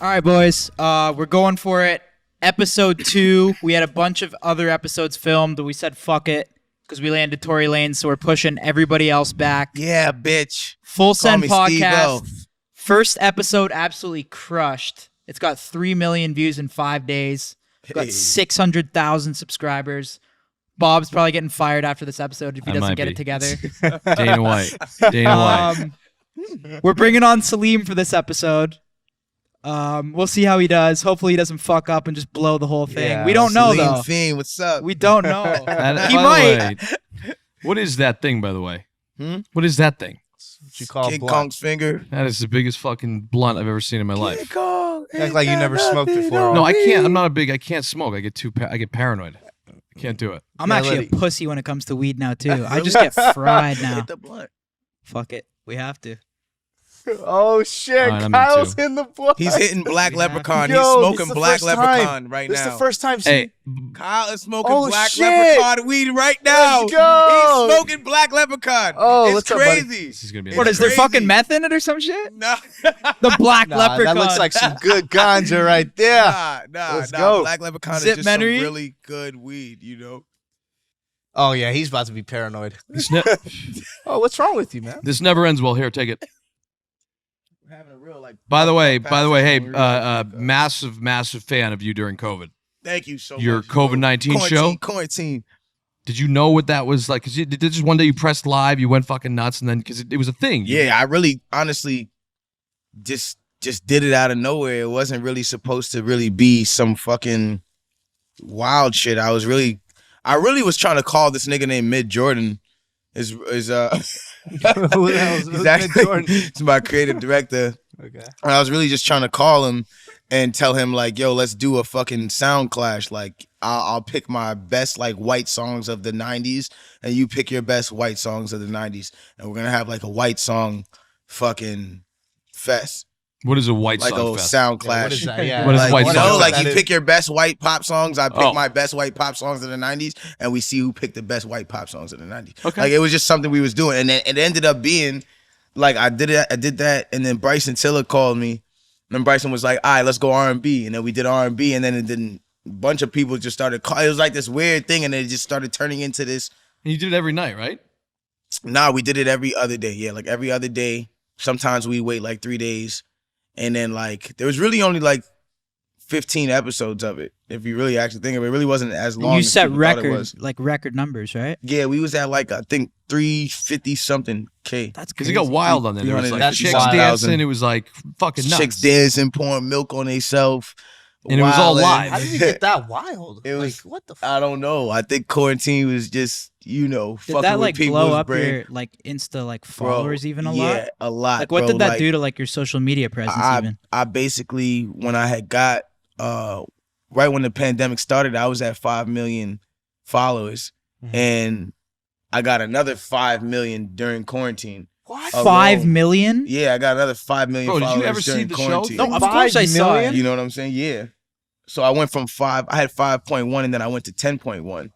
All right, boys. We're going for it. Episode 2. We had a bunch of other episodes filmed, but we said fuck it because we landed Tory Lanez, so we're pushing everybody else back. Yeah, bitch. Full Call Send me podcast. Steve-O. First episode absolutely crushed. It's got 3 million views in 5 days. We've got 600,000 subscribers. Bob's probably getting fired after this episode if he doesn't get it together. Dana White. We're bringing on Salim for this episode. We'll see how he does. Hopefully he doesn't fuck up and just blow the whole thing. Yeah, we don't know, Salim though. Fiend, what's up? We don't know. He might. What is that thing, by the way? What is that thing? What you call King blunt. Kong's finger. That is the biggest fucking blunt I've ever seen in my life. King Kong, Act like you never smoked before. No, I can't. I'm not a big. I can't smoke. I get paranoid. I can't do it. I'm Yeah, actually let a pussy when it comes to weed now, too. I just get fried now. Hit the blunt. Fuck it. We have to. Oh shit! All right, I'm in Kyle's too. in the blood. He's hitting Black Yeah. Leprechaun. Yo, He's this smoking the Black first time. Leprechaun right This now. is the first time. Hey, Kyle is smoking Oh, Black shit. Leprechaun weed right now. Let's go. He's smoking Black Leprechaun. Oh, it's what's up, buddy? crazy. this is gonna be. What What, is is there crazy. fucking meth in it or some shit? Nah, The black Nah, leprechaun. that looks like some good ganja right there. nah. Let's go. Black Leprechaun is just some Zip-menery? really good weed, you know. Oh yeah, he's about to be paranoid. This, Oh, what's wrong with you, man? this never ends well. Here, take it. We're having a real like. By the way, hey, We're really- massive fan of you during COVID. Thank you so much. Your COVID-19 show. Quarantine. Did you know what that was like? Because did just one day you pressed live, you went fucking nuts, and then because it was a thing. Yeah, I really, honestly, just did it out of nowhere. It wasn't really supposed to really be some fucking wild shit. I really was trying to call this nigga named Mid Jordan. Is Who the hell is he's Mid actually Jordan? he's my creative director. Okay. And I was really just trying to call him and tell him like, yo, let's do a fucking sound clash. Like, I'll pick my best like white songs of the '90s, and you pick your best white songs of the '90s, and we're gonna have like a white song fucking fest, What is a white like song a fest? sound Yeah, what clash. is that? Yeah. What is Like, white you song know, fest? like That you is- pick your best white pop songs. I pick Oh. my best white pop songs of the '90s, and we see who picked the best white pop songs of the '90s. Okay. Like it was just something we was doing, and then it ended up being like I did that, and then Bryson Tiller called me, and Bryson was like, "All right, let's go R&B," and then we did R&B, and then a bunch of people just started calling. It was like this weird thing, and then it just started turning into this. And you did it every night, right? Nah, we did it every other day. Yeah, like every other day. Sometimes we wait like 3 days, and then like there was really only like 15 episodes of it. If you really actually think of it, it really wasn't as long. You as set people thought it record, was. like record numbers, right? Yeah, we was at like I think 350 something K. That's Because crazy. it got wild on there. There was like 350 chicks wild. dancing. It was like fucking nuts. Chicks dancing, pouring milk on themselves, And it was all live. How did you get that wild? It was- like, what the? I don't know. I think quarantine was just Did fucking that with like people's blow up brain. your like Insta like Bro, followers even a yeah, lot? a lot. Like what bro. did that Like, do to like your social media presence even? I basically, when I had got right when the pandemic started, I was at 5 million followers, Mhm. and I got another 5 million during quarantine. What? alone. 5 million? Yeah, I got another 5 million Bro, did followers you ever see during the show? quarantine. No, of 5 course I saw million? it. You know what I'm saying? Yeah. So I went from 5. I had 5.1, and then I went to 10.1.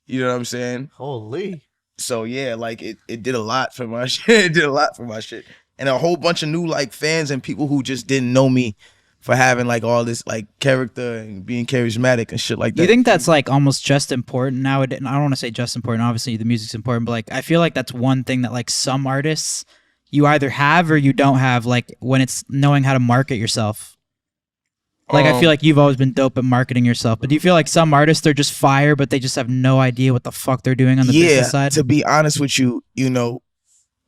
You know what I'm saying? Holy. So yeah, like it did a lot for my shit. It did a lot for my shit, and a whole bunch of new like fans and people who just didn't know me for having like all this like character and being charismatic and shit like Do that. you think that's like almost just important nowadays? I don't want to say just important. Obviously, the music's important, but like I feel like that's one thing that like some artists you either have or you don't have. Like when it's knowing how to market yourself. Like I feel like you've always been dope at marketing yourself, but do you feel like some artists they're just fire, but they just have no idea what the fuck they're doing on the business side? To be honest with you, you know,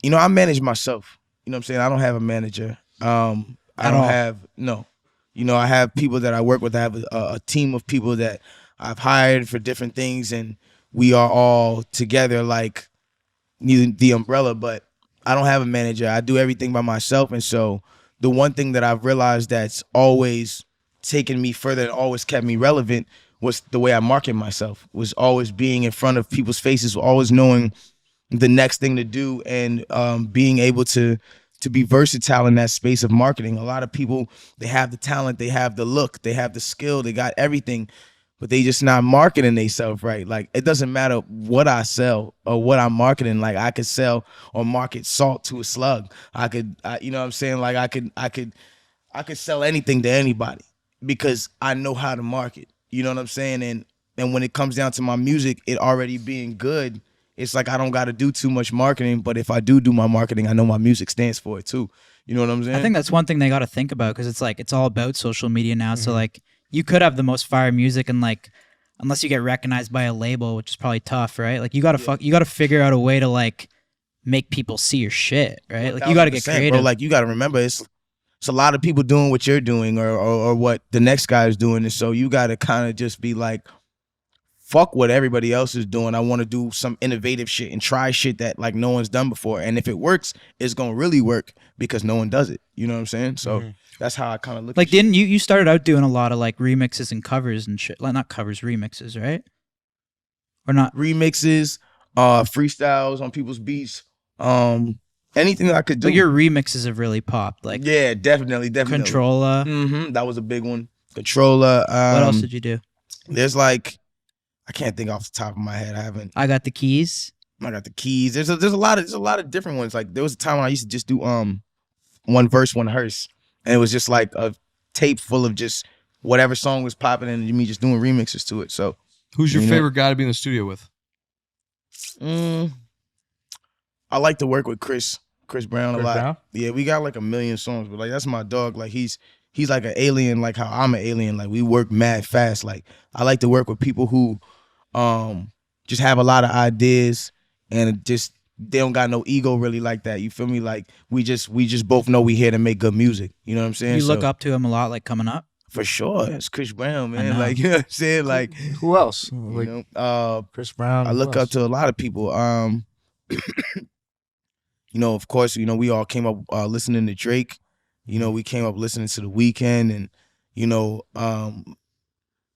I manage myself. You know what I'm saying? I don't have a manager. I At don't all. have no. You know, I have people that I work with. I have a team of people that I've hired for different things, and we are all together like the umbrella. But I don't have a manager. I do everything by myself, and so the one thing that I've realized that's always taken me further and always kept me relevant was the way I market myself. Was always being in front of people's faces, always knowing the next thing to do, and being able to be versatile in that space of marketing. A lot of people, they have the talent, they have the look, they have the skill, they got everything, but they just not marketing themselves right. Like it doesn't matter what I sell or what I'm marketing. Like I could sell or market salt to a slug. You know what I'm saying? Like I could I could sell anything to anybody because I know how to market. You know what I'm saying? And when it comes down to my music, it already being good, it's like I don't got to do too much marketing. But if I do my marketing, I know my music stands for it too. You know what I'm saying? I think that's one thing they got to think about because it's like it's all about social media now. So like you could have the most fire music and like unless you get recognized by a label, which is probably tough, right? Like you got to figure out a way to like make people see your shit, right? Like you got to get 1000%, creative. bro. Like you got to remember, it's a lot of people doing what you're doing or what the next guy is doing, and so you got to kind of just be like, fuck what everybody else is doing. I want to do some innovative shit and try shit that like no one's done before. And if it works, it's gonna really work because no one does it. You know what I'm saying? So that's how I kind of look. Like, at didn't you started out doing a lot of like remixes and covers and shit? Like not covers, remixes, right? Or not? remixes, freestyles on people's beats, anything that I could do. But your remixes have really popped. Like yeah, definitely. Controlla. That was a big one. Controller. What else did you do? There's like, I can't think off the top of my head. I got the keys. I got the keys. There's a lot of different ones. Like there was a time when I used to just do one verse, one hearse, and it was just like a tape full of just whatever song was popping and me just doing remixes to it. So Who's your You know- favorite guy to be in the studio with? I like to work with Chris Brown a Chris lot. Brown? Yeah, we got like a million songs, but like that's my dog. Like he's like an alien, like how I'm an alien. Like we work mad fast. Like I like to work with people who just have a lot of ideas and just they don't got no ego really like that. You feel me? Like we just both know we here to make good music. You know what I'm saying? You look So, up to him a lot, like coming up. for sure. It's Chris Brown, I man. know. Like you know what I'm saying? Like Who else? you Like know, Chris Brown. I who look else? up to a lot of people. You know, of course, you know, we all came up listening to Drake. You know, we came up listening to The Weeknd, and you know,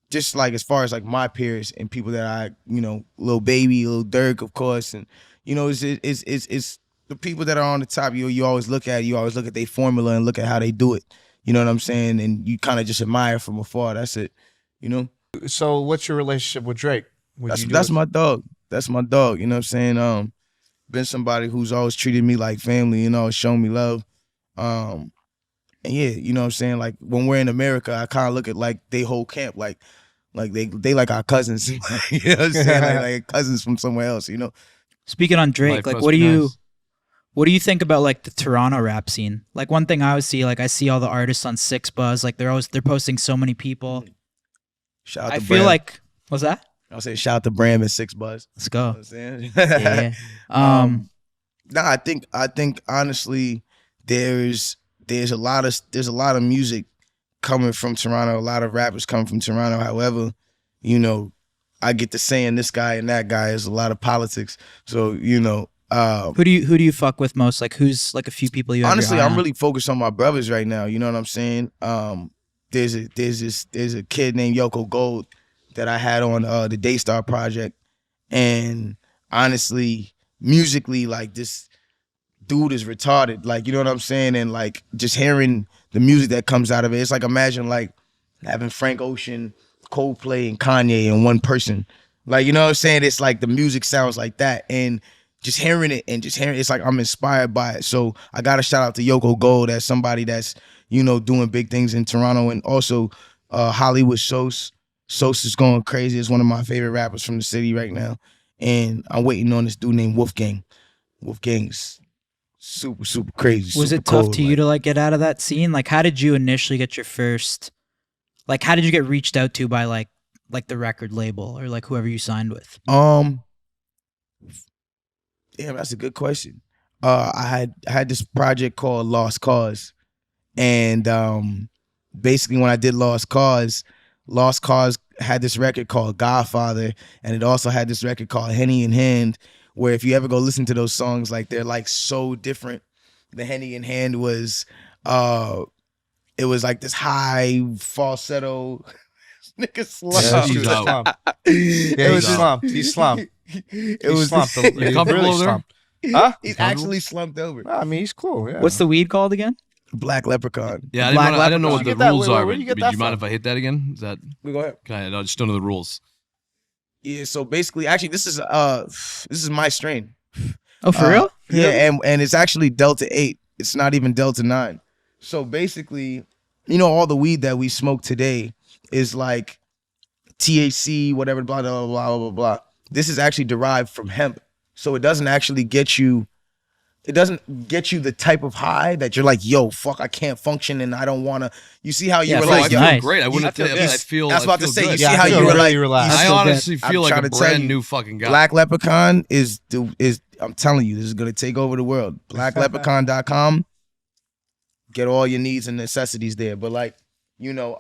just like as far as like my peers and people that I, you know, Lil Baby, Lil Durk, of course, and you know, it's the people that are on the top. You always look at their formula and look at how they do it. You know what I'm saying? And you kind of just admire from afar. That's it. You know. So, what's your relationship with Drake? Would you do That's it- my dog. That's my dog. You know what I'm saying? Been somebody who's always treated me like family, you know, shown me love. And yeah, you know what I'm saying? Like when we're in America, I kind of look at like they whole camp, like they like our cousins. You know what I'm saying? Like cousins from somewhere else, you know? Speaking on Drake, Life like must what do be you nice. what do you think about like the Toronto rap scene? Like one thing I always see, like I see all the artists on Six Buzz, like they're posting so many people. Shout out I to feel Bram. like what's that? I'll say shout out to Bram and Six Buzz. Let's You know go. what I'm saying? Yeah. Nah, I think honestly, there's a lot of music coming from Toronto, a lot of rappers coming from Toronto. However, you know, I get to saying this guy and that guy is a lot of politics. So, you know, Who do you fuck with most? Like who's like a few people you have honestly, your eye I'm on? really focused on my brothers right now. You know what I'm saying? There's a kid named Yoko Gold that I had on the Daystar project, and honestly, musically, like this dude is retarded. Like, you know what I'm saying? And like just hearing the music that comes out of it, it's like imagine like having Frank Ocean, Coldplay, and Kanye in one person. Like, you know what I'm saying? It's like the music sounds like that, and just hearing it, it's like I'm inspired by it. So I got to shout out to Yoko Gold as somebody that's, you know, doing big things in Toronto, and also Hollywood Sos. Sos is going crazy. It's one of my favorite rappers from the city right now, and I'm waiting on this dude named Wolfgang. Wolfgang's super crazy. Was super it tough cold, to you to like get out of that scene? Like how did you initially get your first like how did you get reached out to by like the record label or like whoever you signed with? Damn, that's a good question. I had this project called Lost Cause, and basically when I did Lost Cause had this record called Godfather, and it also had this record called Henny in Hand, where if you ever go listen to those songs, like they're like so different. The Henny in Hand was it was like this high falsetto. Nigga slumped. Yeah, He he's was out. slumped. It Yeah, he was just- slumped. He slumped. It He was slumped. You He comfortable really over there? slumped. Huh? He's Comfortable? actually slumped over. I mean, he's cool. Yeah. What's the weed called again? Black Leprechaun. Yeah, I Black didn't know Leprechaun. what the Where'd you get that? rules Where- are. where'd But you get do that you mind from? if I hit that again? Is that We go ahead. kind of? I just don't know the rules. Yeah, so basically, actually, this is my strain. Oh, for real? Yeah, and it's actually Delta 8. It's not even Delta 9. So basically, you know, all the weed that we smoke today is like THC, whatever, blah, blah, blah, blah, blah, blah. This is actually derived from hemp. So it doesn't actually get you, the type of high that you're like, yo, fuck, I can't function and I don't want to. You see how you Yeah, were it like, feels yo, nice. Great. I wouldn't. I feel I about to feel say, good. you see Yeah, I how feel you were really like, relaxed. I feel good. honestly I'm feel like trying a to tell brand you, new fucking guy. Black Leprechaun is I'm telling you, this is gonna take over the world. BlackLeprechaun.com. Get all your needs and necessities there. But like, you know,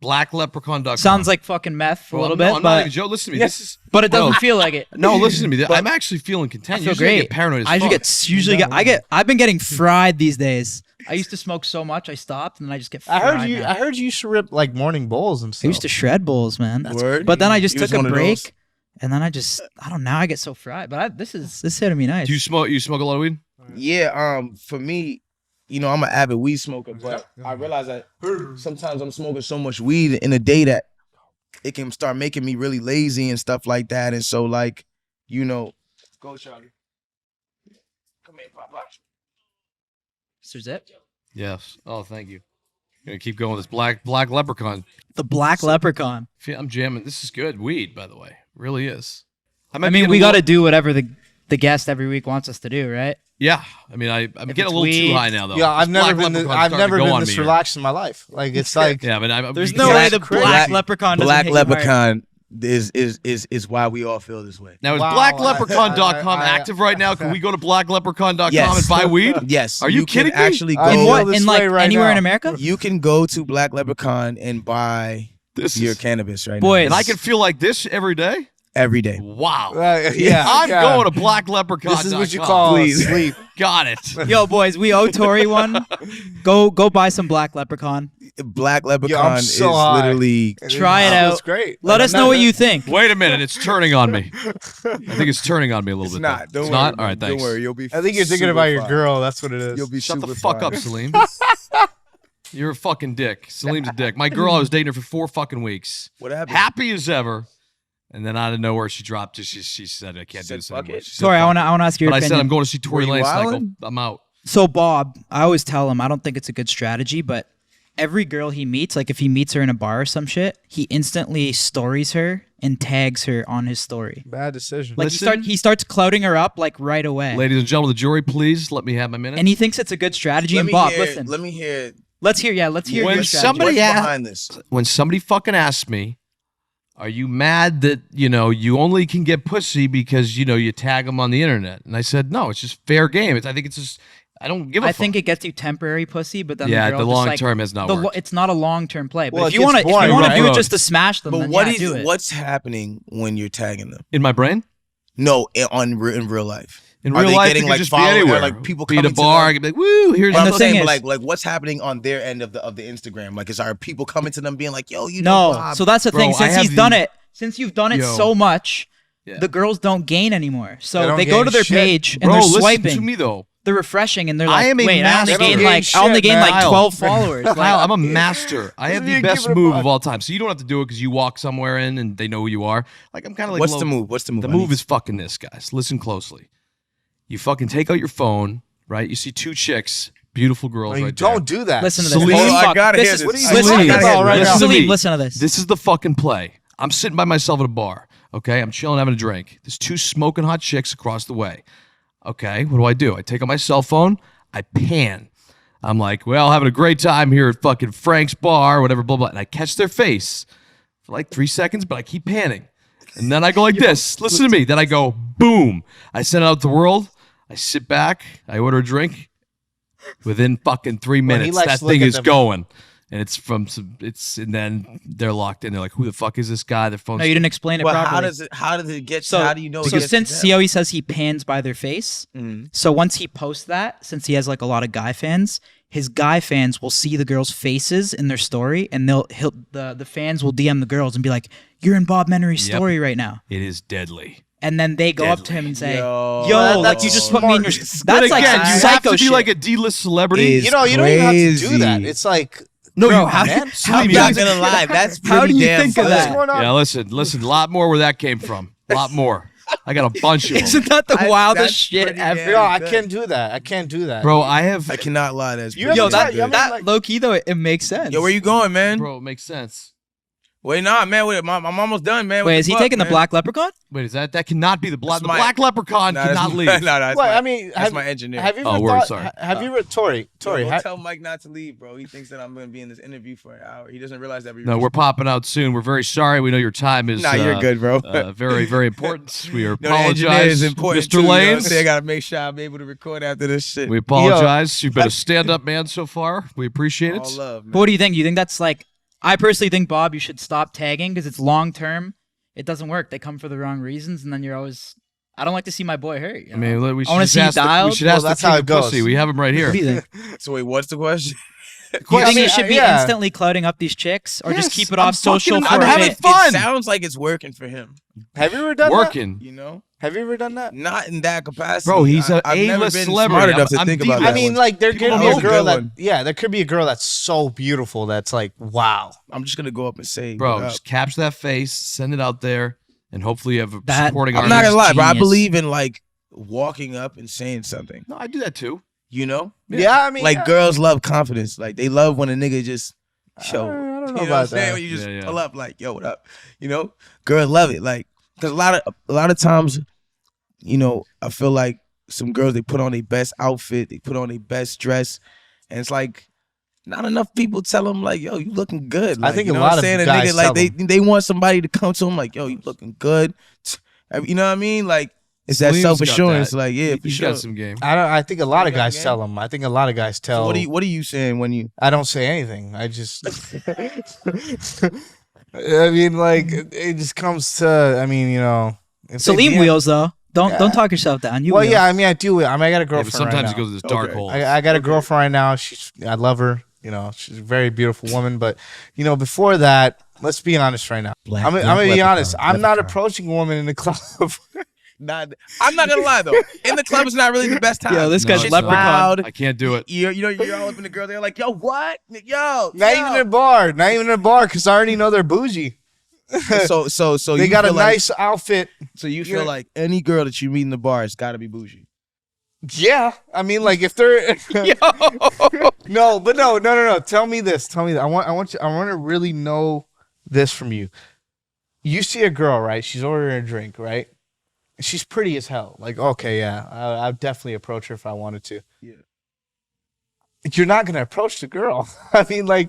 BlackLeprechaun.com. Sounds like fucking meth a Well, little no, bit, I'm not even but Joe. Listen to me. This is it doesn't Bro. feel like it. no. Listen to me. I'm actually feeling content. I feel Usually I great. get paranoid as I fuck. usually get I've been getting fried these days. I used to smoke so much I stopped and then I just get I fried. heard you. now. I heard you used to rip like morning bowls and stuff. I used to shred bowls, man. word. But then I just He was took a one of break those. and then I don't know, I get so fried. But this hitting me nice. Do you smoke? You smoke a lot of weed? Yeah, for me, you know, I'm an avid weed smoker, but I realize that sometimes I'm smoking so much weed in a day that it can start making me really lazy and stuff like that. And so, like, you know, go Charlie. Come here, Papa. Mr. Zip? Yes. Oh, thank you. Gonna keep going with this black leprechaun. The black leprechaun. I'm jamming. This is good weed, by the way. Really is. I mean, we got to do whatever the guest every week wants us to do, right? Yeah. I mean, I'm getting a little weed- too high now, though. Yeah, I've This never black been. leprechaun's I've starting never to go been on this me here. relaxed in my life. Like it's like Yeah, but There's you no can't- way the black leprechaun doesn't Black hit you hard. Leprechaun is why we all feel this way. Now, is Wow, blackleprechaun.com I- active right now? Can we go to blackleprechaun.com Yes. and buy weed? Yes. Are you can kidding me? actually I In feel go. what? this In like way right anywhere now. in America? You can go to Black Leprechaun and buy This your is, cannabis right Boys. and I can feel like this every day? now. Every day. Wow. yeah, I'm yeah. going to blackleprechaun.com. This is what you call Please. sleep. Got it. Yo, boys, we owe Tory one. Go buy some black leprechaun. Black Leprechaun is so high. literally. Try it Feels out. great. Let us know what you think. Wait a minute. It's turning on me. I think it's turning on me a little It's bit. not. though. Don't it's worry. not? All right, Don't thanks. worry. You'll be. I think you're thinking super about your fine. girl. That's what it is. You'll be Shut the super fuck fine. up, Salim. You're a fucking dick. Salim's a dick. My girl, I was dating her for 4 fucking weeks. What happened? Happy as ever. And then out of nowhere, she dropped. She said, "I can't do Said, this "Fuck anymore." it." She said, Tory, I "Fuck want it." to ask your But I said, opinion. "I'm going to see Tory Were you Lanez." And I go, wildin'? "I'm out." So Bob, I always tell him I don't think it's a good strategy, but every girl he meets, like if he meets her in a bar or some shit, he instantly stories her and tags her on his story. Bad decision. Like Listen. he starts clouding her up like right away. Ladies and gentlemen of the jury, please let me have my minute. And he thinks it's a good strategy. Let And me Bob, hear. listen. Let me hear. Let's hear your When strategy. somebody What's asked- behind this? When somebody fucking asks me, "Are you mad that you only can get pussy because you tag them on the internet?" And I said, "No, it's just fair game. I think it's just I don't give a I fuck." think it gets you temporary pussy, but then Yeah, the, girl the just, long like, term has not worked. It's not a long term play. But Well, if it you want to, gets boring, do right? it just to smash them, But then what yeah, is do it. what's happening when you're tagging them? in my brain. No, in real life. In Are real they life, getting, it could like, just be followed or, anywhere. like, people be at a coming to bar, I them? could be like, "Woo, here's But And I'm the saying, thing but is- like what's happening on their end of the Instagram? Like, are people coming to them being like, "Yo, you No, know, Bob." so that's the Bro, thing. I Since have he's the- done it, since you've done it Yo. so much, Yeah. the girls don't gain anymore. They So don't they go gain to their shit. page and Bro, they're listen swiping. to me though. They're refreshing and they're I like, am a wait, I only master. gained They don't like gain I only shit, gained man. like 12 followers. Like, Kyle, I'm a master. I have Doesn't the even best give it a move fuck. of all time. So you don't have to do it because you walk somewhere in and they know who you are. Like I'm kind of like What's low- the move? What's the move? The I move need- is fucking this, guys. Listen closely. You fucking take out your phone, right? You see 2 chicks, beautiful girls No, you right don't there. do that. listen to this. Salim, This is I fuck- gotta this hear is- this. What are you listen talking to this. about right now? Salim, Listen to me. listen to this. This is the fucking play. I'm sitting by myself at a bar. Okay, I'm chilling, having a drink. There's 2 smoking hot chicks across the way. Okay, what do? I take out my cell phone. I pan. I'm like, well, having a great time here at fucking Frank's bar, whatever, blah, blah. And I catch their face for like 3 seconds, but I keep panning. And then I go like this. Listen to me. Then I go, boom. I send it out to the world. I sit back. I order a drink. Within fucking 3 Well, he minutes, likes that to look thing at is them. going. And and then they're locked in. They're like, who the fuck is this guy? Their phone's No, you didn't explain it But properly. how does it get? So how do you know? it So gets since to see them? how he says he pans by their face, so once he posts that, since he has like a lot of guy fans, his guy fans will see the girls' faces in their story, and the fans will DM the girls and be like, "You're in Bob Menery's Yep. story right now," It is deadly. and then they go up to him and say, Yo. "Yo, Well, like that's you just put me in your." smart. That's But like again, some you have psycho to be shit. like a D-list celebrity. Is You don't have to do that. crazy. It's like No, Bro, you how- man. how I'm do not you- gonna lie. That's How pretty do you damn think of good. that? what's going on? Yeah, listen, a lot more where that came from. A lot more. I got a bunch of them. Isn't that the wildest that's shit pretty ever? damn No, I good. can't do that. I can't do that. Bro, I have. I cannot lie. That's You pretty Yo, haven't damn tried- good. I mean, that like- low key though, it makes sense. Yo, where you going, man? Bro, it makes sense. Wait, nah, man. Wait, I'm almost done, man. What Wait, the is he fuck, taking the man? black leprechaun? Wait, is that cannot be the black? That's The my- black leprechaun Nah, that's cannot my- leave. Nah, that's Well, my, I mean, that's my engineer. Have you ever Oh, word, thought? sorry. Have you ever, Tory? Yo, How- tell Mike not to leave, bro. He thinks that I'm going to be in this interview for an hour. He doesn't realize that No, we're popping out soon. We're very sorry. We know your time is. Nah, you're good, bro. Very, very important. We No, the engineer is apologize, important Mr. too, you know what I'm Lanez. saying? I got to make sure I'm able to record after this shit. We apologize. You've been a stand-up man so far. We appreciate All it. love, man. But what do you think? You think that's like? I personally think, Bob, you should stop tagging because it's long term. It doesn't work. They come for the wrong reasons, and then you're always. I don't like to see my boy hurt. I mean, we should I wanna just see you ask the, we dialed. should Well, ask the that's king how of it goes. pussy. We have him right here. What do you think? So wait, what's the question? Do you I think mean, you should be yeah. instantly clouding up these chicks, or just Yes, keep it I'm off social fucking- for I'm a having bit? fun. It sounds like it's working for him. Have you ever done Working. You know, that? Have you ever done that? not in that capacity. Bro, he's a I've never A-list been celebrity. smart enough to I'm think deep about in that. I mean, one. like there People could don't be know a it's a girl good that, one. yeah, there could be a girl that's so beautiful that's like, wow. I'm just gonna go up and say, Bro, what up. just capture that face, send it out there, and hopefully you have a That- supporting I'm artist. not gonna lie, bro. I Genius. believe in like walking up and saying something. No, I do that too. You know, Yeah, I mean, like yeah. girls love confidence. Like they love when a nigga just show. I don't know you know what I'm about saying? that. When you just Yeah, yeah. pull up, like, yo, what up? You know, girls love it. Like, cause a lot of times, you know, I feel like some girls they put on their best outfit, they put on their best dress, and it's like not enough people tell them like, yo, you looking good. Like, think you a know lot what I'm of saying? A guys nigga, like tell they want somebody to come to them like, yo, you looking good. You know what I mean? Like it's that Salim's self got assurance. that. Like, yeah, for He's sure. got some game. I think a lot of You got guys game? tell them. I think a lot of guys tell. So what are you saying when you? I don't say anything. I just. I mean, like it just comes to. I mean, you know. if they Salim DM wheels though. Don't talk yourself down. You Well, wheel. yeah. I mean, I do. I mean, I got a Yeah, girlfriend. but sometimes right it goes now. to this dark Okay. hole. I got a girlfriend right now. I love her. You know, she's a very beautiful woman. But you know, before that, let's be honest right now. I'm gonna be honest. I'm not approaching a woman in the club. I'm not gonna lie though. In the club is not really the best time. Yo, this No, guy's it's leprechaun. loud. I can't do it. You're all up in the girl. They're like, yo, what? Yo, Not even in a bar. Not even in a bar, because I already know they're bougie. So They you got a feel like- nice outfit. So you feel Yeah. like any girl that you meet in the bar has got to be bougie. Yeah, I mean, like if they're no, but no. Tell me this. I want to really know this from you. You see a girl, right? She's ordering a drink, right? She's pretty as hell. Like, okay, yeah, I'd definitely approach her if I wanted to. Yeah. You're not gonna approach the girl. I mean, like,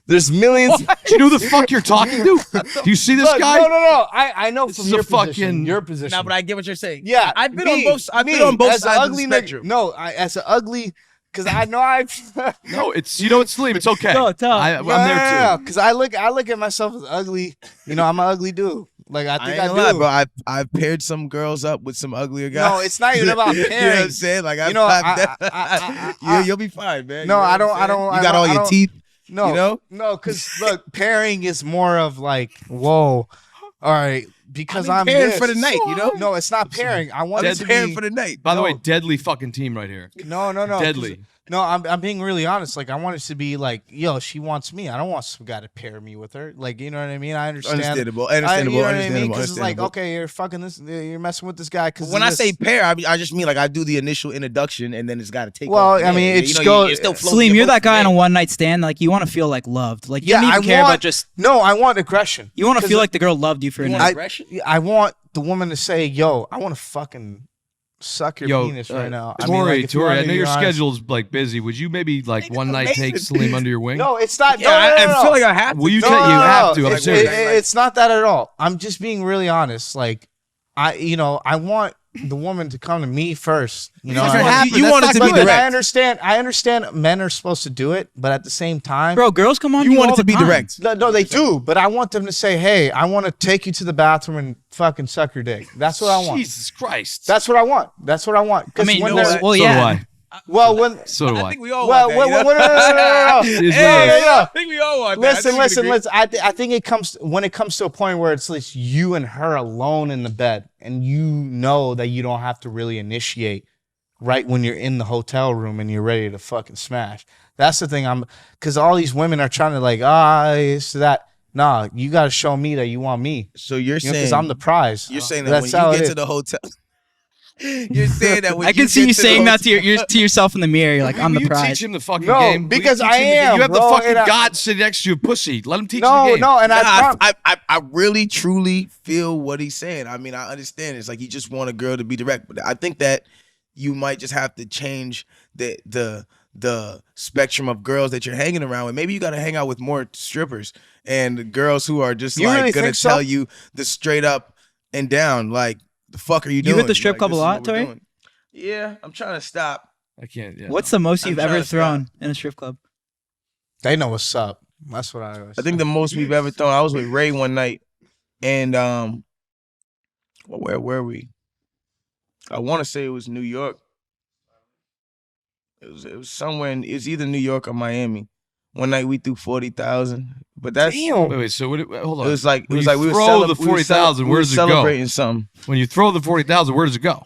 there's millions. Do you know who the fuck you're talking to? Do you see this Look, guy? No. I know This from is your a position. fucking- Your position. Nah, but I get what you're saying. Yeah, I've been me, on both. I've me, been on both as an sides of the ugly spectrum. No, as an ugly, because I know I've. No, it's you know it's Salim. It's okay. No, tell. I'm there too. Because I look at myself as ugly. You know, I'm an ugly dude. Like I I think ain't I, gonna lie, do. bro. I've paired some girls up with some uglier guys. No, it's not even about You know what I'm pairing. saying? Like, You know, you'll be fine, man. No, You know I what don't- I'm I saying? don't- You got all I your don't- teeth. No, You know? no, because look, pairing is more of like, whoa, all right, because I'm pairing this. for the night, you know? No, it's not pairing. I want it I'm to pairing be. for the night. By the No. way, deadly fucking team right here. No. Deadly. No, I'm being really honest. Like I want it to be like, yo, she wants me. I don't want some guy to pair me with her. Like, you know what I mean? I understand. Understandable. You know what I mean? Understandable. Because it's like, Understandable. okay, you're fucking this. You're messing with this guy. Because When I say pair, I just mean like I do the initial introduction and then it's got to take. Well, off from I mean, there. it's you know, go- you're still floating Salim, your you're boat that guy on from a there. one night stand. Like you want to feel like loved. Like you Yeah, don't even I care want- about just. no, I want aggression. You want to 'Cause feel like the girl loved you for a You want night. aggression? I want the woman to say, yo, I want to fucking suck your Yo, penis right now. I Tori, mean, like, if you Tori, want I to know be your honest- schedule's like busy. Would you maybe like one night take amazing. Salim under your wing? No, it's not. Yeah, no, no, no, I feel like I have to. Will you no, take? no, You no, have no. to. I'm It's, serious. it's not that at all. I'm just being really honest. Like, I want the woman to come to me first. You know, Doesn't I want- happen. You want it to be But direct. I understand men are supposed to do it, but at the same time, Bro, girls come on You you want all it to the be time. direct. no, they do. But I want them to say, hey, I want to take you to the bathroom and fucking suck your dick. That's what I want. Jesus Christ. That's what I want. That's what I want. 'Cause I mean, when well, they're- well, so yeah. do I. well, when So do I. I think we all well, want that. well, you know? no. It is Yeah, what it is. yeah. I think we all want that. I think we Listen. agree. I think it comes when it comes to a point where it's like you and her alone in the bed, and you know that you don't have to really initiate right when you're in the hotel room and you're ready to fucking smash. That's the thing. Because all these women are trying to like this that, nah, you got to show me that you want me. So you're saying Because I'm the prize. You're saying that That's when how you it get is. to the hotel. You're saying that when I can see get you to saying the that to to yourself in the mirror. You're like, I'm Will the you prize. teach him the fucking No, game? Will you because teach I him the game? am, You have bro, the fucking and I- God sitting next to you, pussy. Let him teach you No, the game. no, and I really truly feel what he's saying. I mean, I understand. It's like you just want a girl to be direct, but I think that you might just have to change the spectrum of girls that you're hanging around with. Maybe you got to hang out with more strippers and girls who are just You like really gonna think so? tell you the straight up and down, like the fuck are you You doing? hit the strip Like, club a this is lot, what we're Tori? doing. Yeah, I'm trying to stop. I can't. Yeah, What's the most I'm you've trying ever to thrown in a strip club? they know what's up. That's what I always I think the most we've ever thrown. I was with Ray one night, and well, where were we? I want to say it was New York. It was somewhere in. It was either New York or Miami. One night we threw 40,000, but that's Damn. Wait, so hold on. it was like When you we were throw the 40,000, where does it go? Celebrating something When you throw the 40,000, where does it go?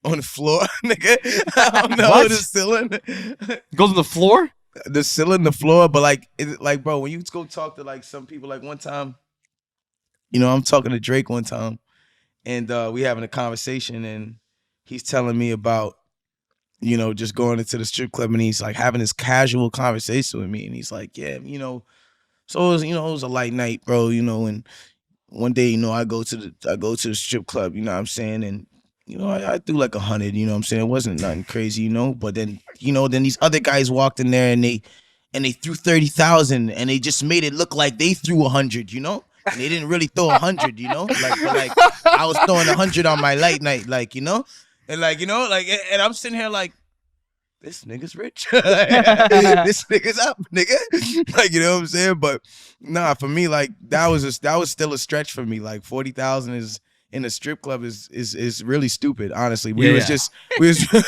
on the floor, nigga. I don't know What? the ceiling, It goes on the floor? the ceiling, the floor. But like, bro, when you go talk to like some people, like one time, you know, I'm talking to Drake one time, and we having a conversation, and he's telling me about, you know, just going into the strip club, and he's like having this casual conversation with me, and he's like, yeah, you know, so it was, you know, it was a light night, bro, you know, and one day, you know, I go to the strip club, you know what I'm saying, and you know, I threw like 100, you know what I'm saying, it wasn't nothing crazy, you know, but then, you know, then these other guys walked in there and they threw 30,000, and they just made it look like they threw 100, you know. And they didn't really throw 100, you know? Like I was throwing 100 on my light night, like, you know? And like, you know, like, and I'm sitting here like, this nigga's rich. This nigga's up, nigga. Like, you know what I'm saying? But nah, for me, like, that was still a stretch for me. Like 40,000 is in a strip club is really stupid, honestly. We was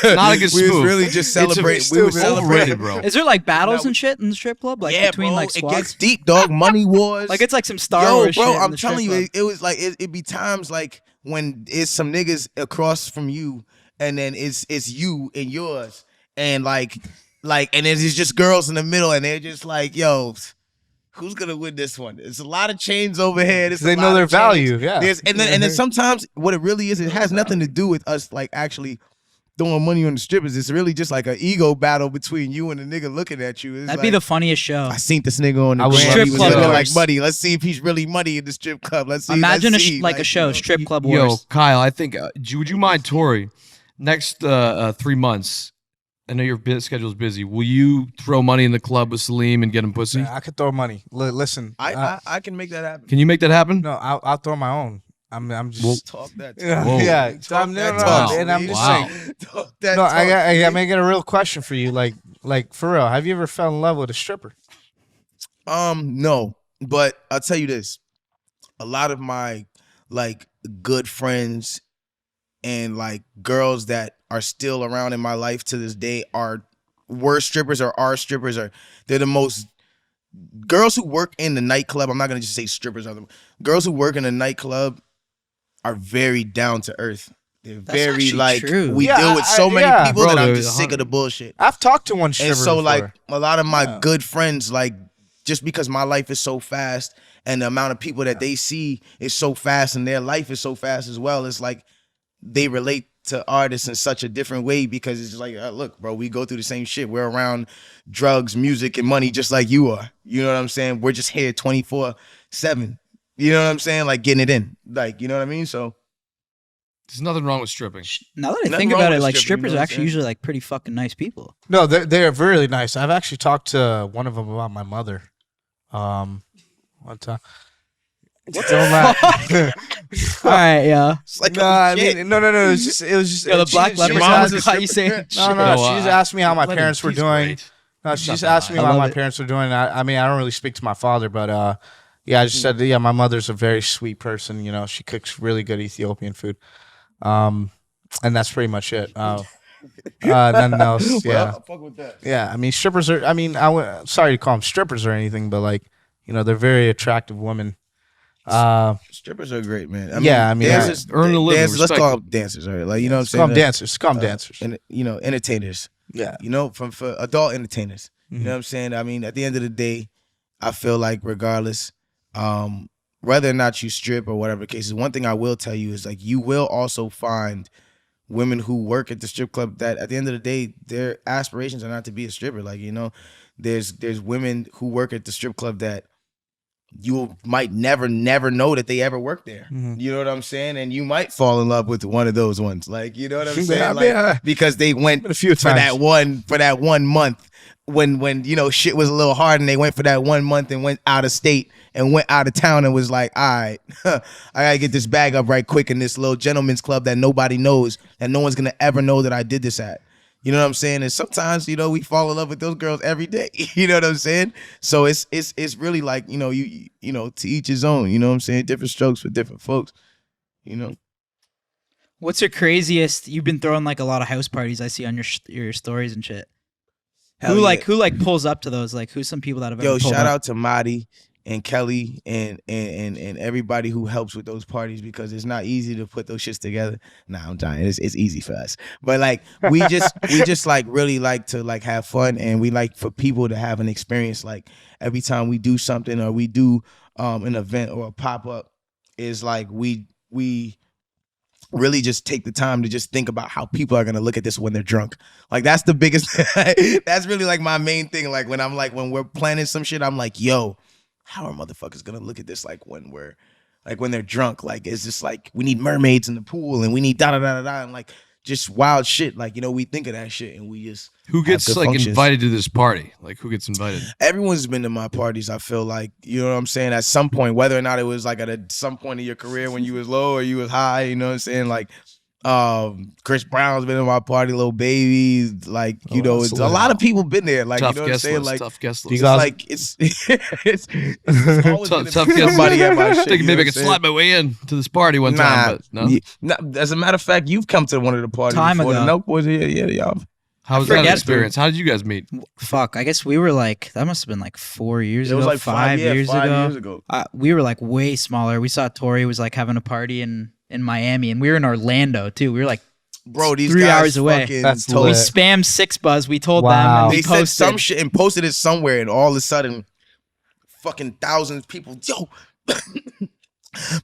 Not a good we was move. really just celebrating. We were celebrating, Overrated, bro. Is there like battles and shit in the strip club? Like yeah, between bro, like it squads? gets deep, dog. Money wars. Like it's like some Star Yo, Wars bro, shit. in I'm the strip telling you, club. it was like it be times like when it's some niggas across from you, and then it's you and yours, and like and it's just girls in the middle, and they're just like, yo, who's gonna win this one? It's a lot of chains overhead. They know their value, yeah. And then sometimes what it really is, it has nothing to do with us like actually throwing money on the strippers. It's really just like an ego battle between you and the nigga looking at you. It's That'd like, be the funniest show. I seen this nigga on the I would gram. love He to was see looking that. like money. Let's see if he's really money in the strip club. Let's see. Imagine let's see. like a show, you know. strip club Yo, wars. Kyle, I think, would you mind, Tori, next 3 months, I know your schedule's busy. Will you throw money in the club with Salim and get him pussy? I could throw money. Listen, I can make that happen. Can you make that happen? no, I'll throw my own. I'm just. Well, Talk that. yeah, Whoa. yeah. Talk No, that no, talk, and I'm Salim. just Wow. saying. Talk that No, talk, I Salim. got a real question for you. Like for real, have you ever fell in love with a stripper? No, but I'll tell you this: a lot of my like good friends and like girls that are still around in my life to this day were strippers or are strippers, or they're the most girls who work in the nightclub. I'm not gonna just say strippers are the girls who work in the nightclub are very down to earth. They're That's very actually like true. we Yeah, deal with so many yeah. people Bro, that I'm they're just sick of the 100. bullshit. I've talked to one stripper And so before. like a lot of my Yeah. good friends, like just because my life is so fast and the amount of people that they see is so fast and their life is so fast as well, it's like they relate to artists in such a different way because it's just like, look, bro, we go through the same shit. We're around drugs, music, and money just like you are. You know what I'm saying? We're just here 24/7. You know what I'm saying? Like getting it in. Like, you know what I mean? So There's nothing wrong with stripping. Now that I Nothing think wrong about with it, like stripping, you strippers know are what I'm actually saying? usually like pretty fucking nice people. No, they're really nice. I've actually talked to one of them about my mother. One time. Don't lie. All right, yeah. it's like, No, oh, I shit. mean, no. It was just. Yo, the she- black she leopard just mom asked- was a caught you saying stripper? shit. No, No, she just asked me how my let him- parents were he's doing. great. No, she Not just that asked me bad. I how love my it. parents were doing. I mean, I don't really speak to my father, but yeah, I just said, yeah, my mother's a very sweet person. You know, she cooks really good Ethiopian food, and that's pretty much it. Nothing else. Yeah, Well, fuck with that. yeah. I mean, strippers are. I mean, sorry to call them strippers or anything, but like, you know, they're very attractive women. Strippers are great, man. Yeah, I mean, dancers, earn a living, dancers, let's respect call them dancers, all right? Like, you know what I'm Scum saying? dancers, scum dancers. And, you know, entertainers. Yeah. You know, for adult entertainers. You know what I'm saying? I mean, at the end of the day, I feel like regardless, whether or not you strip or whatever the case is, one thing I will tell you is like you will also find women who work at the strip club that at the end of the day, their aspirations are not to be a stripper. Like, you know, there's women who work at the strip club that you might never know that they ever worked there. You know what I'm saying? And you might fall in love with one of those ones. Like, you know what I'm saying? Like, because they went a few for that one month when you know shit was a little hard, and they went for that 1 month and went out of state and went out of town and was like, all right, I gotta get this bag up right quick in this little gentleman's club that nobody knows, that no one's gonna ever know that I did this at. You know what I'm saying? And sometimes, you know, we fall in love with those girls every day. You know what I'm saying? So it's really like, you know, you know, to each his own. You know what I'm saying? Different strokes for different folks. You know. What's your craziest? You've been throwing like a lot of house parties. I see on your stories and shit. Hell Who yeah. like pulls up to those? Like, who's some people that have ever Yo, pulled shout up? out to Madi and Kelly and everybody who helps with those parties, because it's not easy to put those shits together. Nah, I'm dying. It's easy for us. But like we just like really like to like have fun, and we like for people to have an experience. Like every time we do something or we do an event or a pop-up, is like we really just take the time to just think about how people are gonna look at this when they're drunk. Like that's the biggest that's really like my main thing. Like when we're planning some shit, I'm like, yo, how are motherfuckers gonna look at this like when they're drunk? Like it's just like we need mermaids in the pool and we need da da da da da and like just wild shit. Like, you know, we think of that shit and we just Who gets have good like functions. invited to this party? Like who gets invited? Everyone's been to my parties, I feel like, you know what I'm saying, at some point, whether or not it was like at some point in your career when you was low or you was high, you know what I'm saying? Like Chris Brown's been in my party, Lil Baby, like, you know, it's a lot of people been there. Like, Tough you know what I'm guest saying? list. Like, Tough guest it's list. like it's always Tough gonna guest be somebody at my shit. Thinking you maybe know I could what I'm slide my way in to this party one time, but no. Nah, as a matter of fact, you've come to one of the parties Time before. ago. The Nelk Boys, yeah, y'all. How was forget, that experience? How did you guys meet? Fuck, I guess we were like, that must have been like 4 years It ago, was like 5 years ago. ago. We were like way smaller. We saw Tory was like having a party in Miami, and we were in Orlando too. We were like, Bro, these 3 guys hours away. fucking That's told we lit. spammed 6buzz. We told them, Wow. and we They said posted some shit and posted it somewhere, and all of a sudden, fucking thousands of people, yo,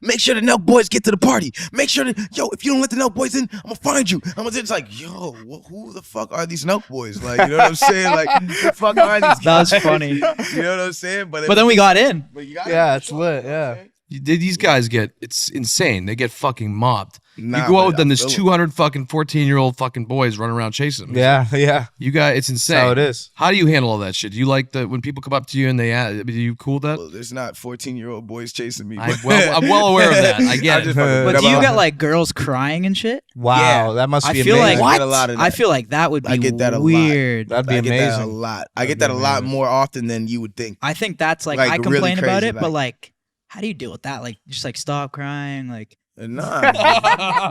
make sure the Nelk Boys get to the party. Make sure that, yo, if you don't let the Nelk Boys in, I'm gonna find you. It's like, yo, who the fuck are these Nelk Boys? Like, you know what I'm saying? Like, who the fuck are these That was guys? funny. You know what I'm saying? But But then we got in. you got Yeah, it. it's lit. Yeah. These guys it's insane. They get fucking mobbed. Nah, you go out but with them, I there's feel it. 200 fucking 14-year-old fucking boys running around chasing them. Yeah. Yeah. You guys, it's insane. That's how it is. How do you handle all that shit? Do you like when people come up to you and are you cool with that? Well, there's not 14-year-old boys chasing me. I'm well aware of that. I get I it. just fucking- But do you Whatever. get like girls crying and shit? Wow. Yeah. That must I be feel amazing. like I get a lot of that. I feel like that would be I get that a lot. weird. That'd be I get that a amazing. lot. I That'd get that be a lot amazing. more often than you would think. I think that's like Like, I really complain about crazy, it, but like- like, how do you deal with that? Like, just like stop crying, like. Nah,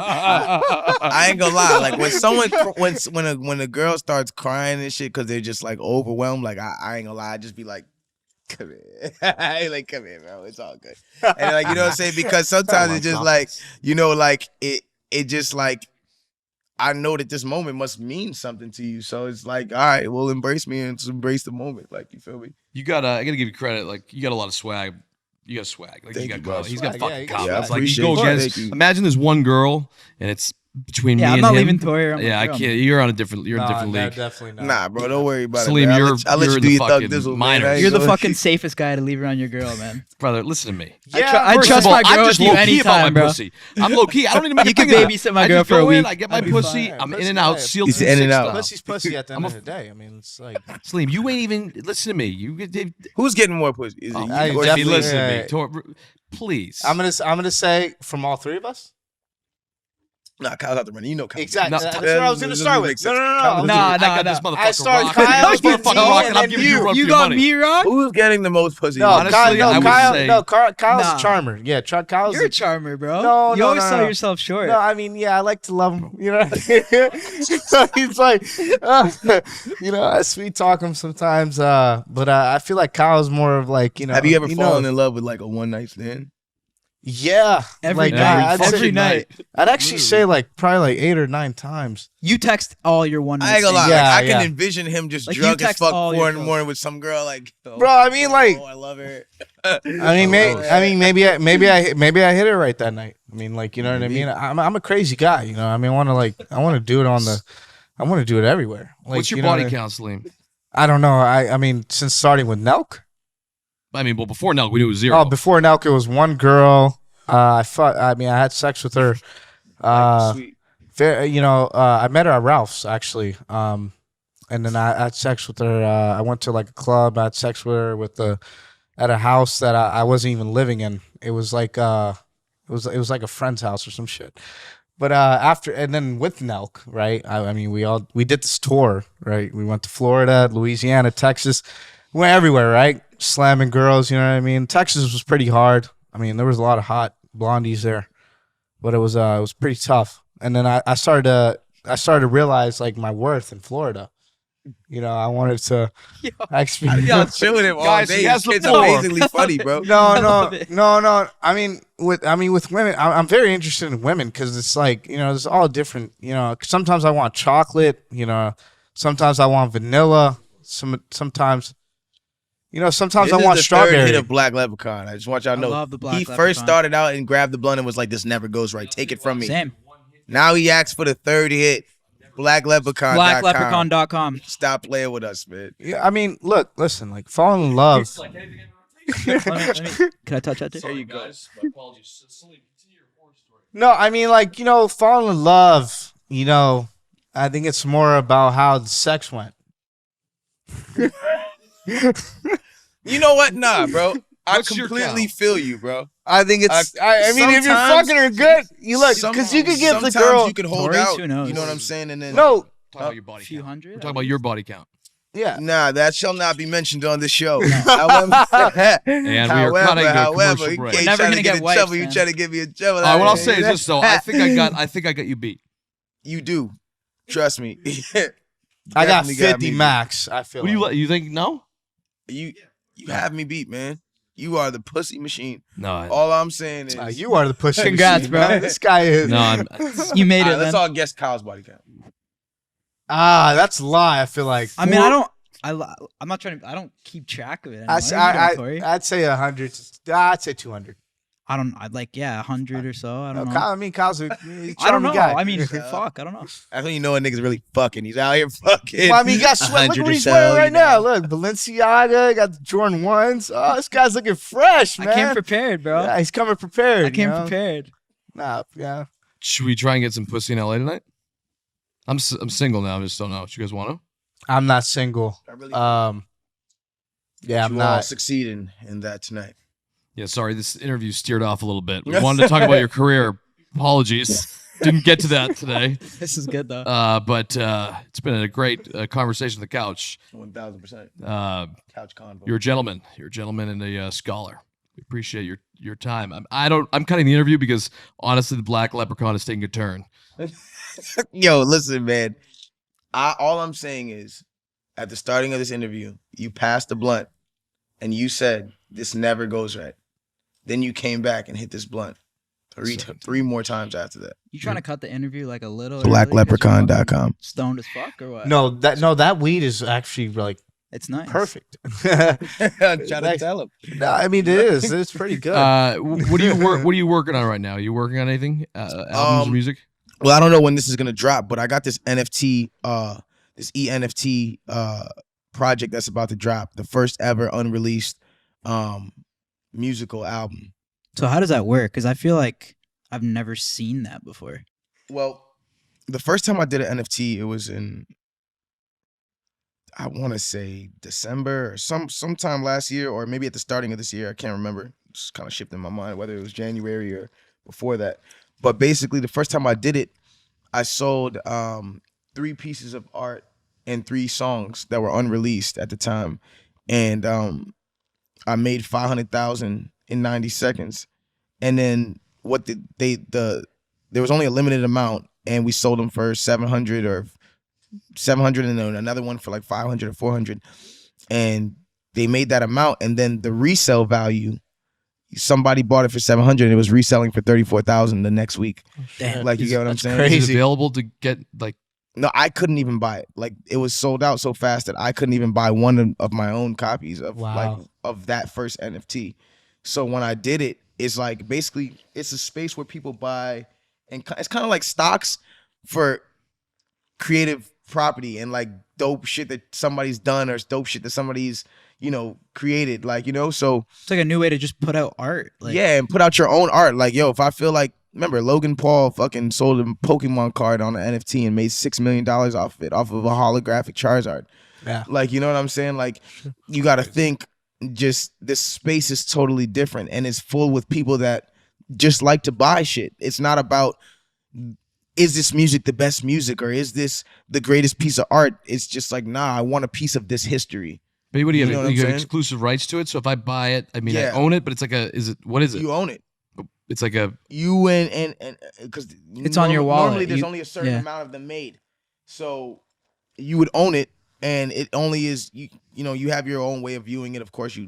I ain't gonna lie. Like when a girl starts crying and shit because they're just like overwhelmed, like I ain't gonna lie, I just be like, come here, like come here, bro, it's all good. And like, you know what I'm saying? Because sometimes it's just like, you know, like it just like, I know that this moment must mean something to you, so it's like, all right, well, embrace me and just embrace the moment. Like, you feel me? I gotta give you credit. Like you got a lot of swag. You got swag. Like Thank you you, got bro. confidence. He's got Swag, fucking yeah, you got confidence. swag. Like you I go appreciate against. it. Thank you. Imagine there's one girl and it's between Yeah, me I'm and not him. leaving Tory around my Yeah, I girl, can't. man. You're in a different league. Definitely not. Nah, bro, don't worry about Salim, it. Man. you're I'll let you in do the your thug fucking dizzle, minors. man. I ain't You're the gonna- fucking safest guy to leave around your girl, man. Brother, listen to me. I First trust of all, my girl I'm with just you low key about anytime, my bro. pussy. I'm low key. I don't even make You a can thing of that. babysit my I girl just for a go in, week. I get my I'd be pussy. fine. I'm in and out, sealed. He's in and out. Pussy's pussy at the end I'm of the day. I mean, it's like Salim, you ain't even listen to me. Who's getting more pussy? Is it you I or If you definitely- listen to me, yeah. please. I'm gonna say from all three of us. Nah, Kyle's out the running. You know Kyle. Exactly. No, That's what I was gonna start with. No. I got this motherfucker I started rocking. Kyle, This motherfucker you, rocking. and I'm then giving you a run for You your got money. me wrong? Who's getting the most pussy? No, Honestly, I would say- Kyle's Nah. a charmer. Yeah, Kyle's. You're a charmer, bro. No, you no, always no, sell no. yourself short. No, I mean, yeah, I like to love him. You know, so he's like, you know, I sweet talk him sometimes. But I feel like Kyle's more of like, you know. Have you ever he fallen knows. in love with like a one night stand? Yeah, Every like, night. I'd Every say, night. I'd actually say like probably like 8 or 9 times. You text all your one. I ain't gonna lie. Yeah, like, I can yeah. envision him just Like, you drunk as text fuck all 4 your in the girls. morning with some girl. Like, oh, Bro, I mean, like- I love her. I mean, maybe I hit it right that night. I mean, like, you know what I mean? I'm a crazy guy, you know. I mean, I want to do it I want to do it everywhere. Like, What's your you know body what count, Salim? I don't know. I mean, since starting with Nelk. I mean, well, before Nelk, we knew it was 0. Oh, before Nelk, it was one girl. I had sex with her. Sweet. I met her at Ralph's actually. And then I had sex with her. I went to like a club. I had sex with her at a house that I wasn't even living in. It was like it was like a friend's house or some shit. But and then with Nelk, right? I mean, we did this tour, right? We went to Florida, Louisiana, Texas, we went everywhere, right? Slamming girls, you know what I mean? Texas was pretty hard. I mean, there was a lot of hot blondies there, but it was pretty tough. And then I started to realize like my worth in Florida. You know, I wanted to experience. Y'all chilling him all Guys, day. he has This kid's the floor. amazingly funny, bro. No. I mean, with women, I'm very interested in women because it's like, you know, there's all different. You know, sometimes I want chocolate. You know, sometimes I want vanilla. Sometimes. You know, sometimes This I want is the third strawberry. hit of Black Leprechaun. I just want y'all to know. love the Black he Leprechaun. first started out and grabbed the blunt and was like, "This never goes right. Take it from me." Same. Now he asks for the third hit. Black Leprechaun. BlackLeprechaun.com. Stop playing with us, man. Yeah, I mean, listen, like falling in love. Let me, can I touch that too? There you go. No, I mean, like, you know, falling in love. You know, I think it's more about how the sex went. You know what? Nah, bro. I What's your completely count? feel you, bro. I think it's. I mean, if you're sometimes- fucking her good, you look because you could give the sometimes girl. you could hold Tories, out. who knows? You know what I'm saying? And then No, Talking about your body Few count. hundred. We're talking about your body count. yeah. nah, that shall not be mentioned on this show. However, And we are cutting a commercial you break. can't Never try gonna to get get in wipes, trouble. You man. try to get me in trouble. What I'll say is this though. I think I got you beat. You do. Trust me. I got Definitely 50 me max. I feel. What do like. you think? No. beat. You have me beat, man. You are the pussy machine. No. All I'm saying is, You are the pussy. Congrats, machine, bro. man. This guy is. No. I'm, You made all it, right, let's man. all guess Kyle's body count. That's a lie. I feel like. I mean, I don't. I'm not trying to. I don't keep track of it. I'd say 100. I'd say 200. I don't. I'd like 100 or so. I don't know. Kyle, I mean, Kyle's a I don't know. guy. I mean, fuck. I don't know. That's when you know a nigga's really fucking. He's out here fucking. Well, I mean, he got sweat. Look 100 what or he's so, wearing right you know. now. Look, Balenciaga, got the Jordan 1s. Oh, this guy's looking fresh, man. I came prepared, bro. Yeah, he's coming prepared. I came you know? prepared. Nah, yeah. should we try and get some pussy in LA tonight? I'm single now. I just don't know. Do you guys want to? I'm not single. I really Yeah, I'm you all not. succeeding in that tonight. Yeah, sorry, this interview steered off a little bit. We wanted to talk about your career. Apologies. Didn't get to that today. This is good though. But it's been a great conversation on the couch. 1000%. Couch convo. You're a gentleman. You're a gentleman and a scholar. We appreciate your time. I'm cutting the interview because honestly, the Black Leprechaun is taking a turn. Yo, listen, man. All I'm saying is, at the starting of this interview, you passed the blunt, and you said this never goes right. Then you came back and hit this blunt three more times after that. You trying to cut the interview like a little? early 'cause you're BlackLeprechaun.com. Stoned as fuck or what? No, that weed is actually like It's nice. perfect. Try to tell him. No, I mean, it is. It's pretty good. What do you work? What are you working on right now? Are you working on anything? Albums, music? Well, I don't know when this is gonna drop, but I got this NFT, this ENFT project that's about to drop. The first ever unreleased musical album. So how does that work? Because I feel like I've never seen that before. Well, the first time I did an NFT, it was in, I want to say December or sometime last year, or maybe at the starting of this year. I can't remember. It's kind of shifting my mind whether it was January or before that. But basically, the first time I did it, I sold 3 pieces of art and 3 songs that were unreleased at the time, and I made 500,000 in 90 seconds. And then there was only a limited amount, and we sold them for 700 and then another one for like 500 or 400, and they made that amount. And then the resale value, somebody bought it for 700 and it was reselling for 34,000 the next week. Damn. Like, you get what I'm That's saying? crazy. Is it available to get like? No, I couldn't even buy it. Like, it was sold out so fast that I couldn't even buy one of my own copies of of that first NFT. So when I did it, it's like basically it's a space where people buy, and it's kind of like stocks for creative property and like dope shit that somebody's done or dope shit that somebody's created. Like, so It's like a new way to just put out art. Like, yeah, and put out your own art. Like, yo, if I feel like, remember Logan Paul fucking sold a Pokemon card on an NFT and made $6 million off of it, off of a holographic Charizard. Yeah. Like, you know what I'm saying? Like, you got to think just this space is totally different and it's full with people that just like to buy shit. It's not about, is this music the best music or is this the greatest piece of art? It's just like, nah, I want a piece of this history. But what do you know have? what I'm You have saying? exclusive rights to it. So if I buy it, I mean, I Yeah. own it, but it's like what is it? You own it. It's like a. You and because It's on your wallet. Normally, there's You- only a certain yeah. amount of them made, so you would own it, and it only is you have your own way of viewing it. Of course, you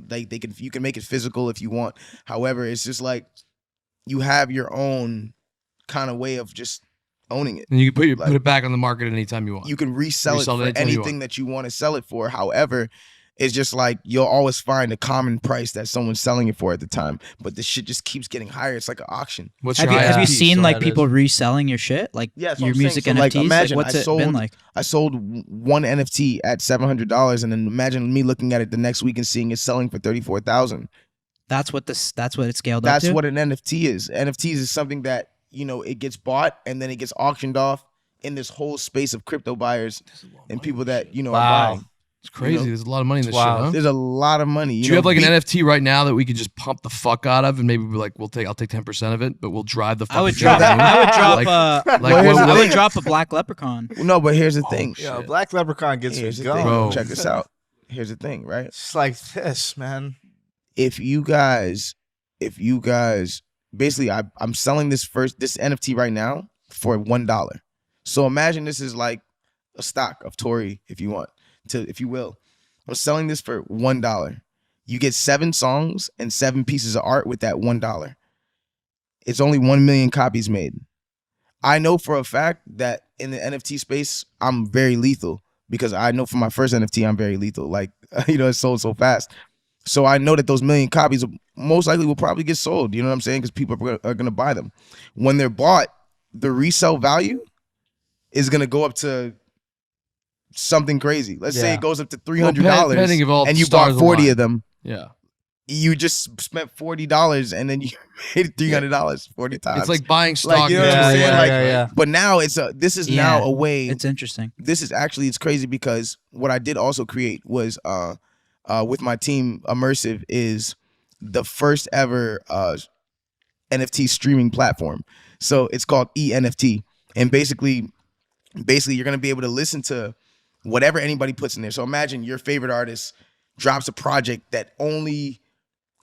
can make it physical if you want. However, it's just like you have your own kind of way of just owning it. And you can Like- put it back on the market anytime you want. You can resell Resell it it for anytime you anything want. that you want to sell it for. However, it's just like you'll always find a common price that someone's selling it for at the time, but the shit just keeps getting higher. It's like an auction. What's Have your you highest have you piece? seen so like that people reselling your shit, like Yeah, that's what your I'm saying. music So, like, NFTs? imagine what's I it been sold- like? I sold one NFT at $700, and then imagine me looking at it the next week and seeing it selling for 34,000. That's what it scaled That's up to. what an NFT is. NFTs is something that it gets bought and then it gets auctioned off in this whole space of crypto buyers and people that are Wow. buying. It's crazy. There's a lot of money in this Wow. shit, huh? There's a lot of money. Do you have like an NFT right now that we could just pump the fuck out of, and maybe be like, I'll take 10% of it, but we'll drive the. I would fucking drop. thing. I would drop. Like- Like, like here's what- the I thing. would drop a black leprechaun. No, but here's the thing. Yo, Black Leprechaun gets me Here's the going. thing. Bro. Check this out. Here's the thing, right? It's like this, man. If you guys, basically, I'm selling this NFT right now for $1. So imagine this is like a stock of Tory, if you will. I'm selling this for $1. You get 7 songs and 7 pieces of art with that $1. It's only 1 million copies made. I know for a fact that in the NFT space, I'm very lethal because I know for my first NFT, I'm very lethal. Like, it's sold so fast. So I know that those 1 million copies most likely will probably get sold. You know what I'm saying? Because people are going to buy them. When they're bought, the resale value is going to go up to something crazy. Let's say Yeah. it goes up to Well, $300 depending if all and you stars bought 40 align. of them. Yeah, You just spent $40 and then you made $300 40 times. it's like buying stock. you know what Yeah, I'm saying? yeah, Like, yeah. But now this is now a way. It's interesting. This is actually, it's crazy because what I did also create was with my team, Immersive is the first ever NFT streaming platform. So it's called eNFT. And basically you're going to be able to listen to whatever anybody puts in there. So imagine your favorite artist drops a project that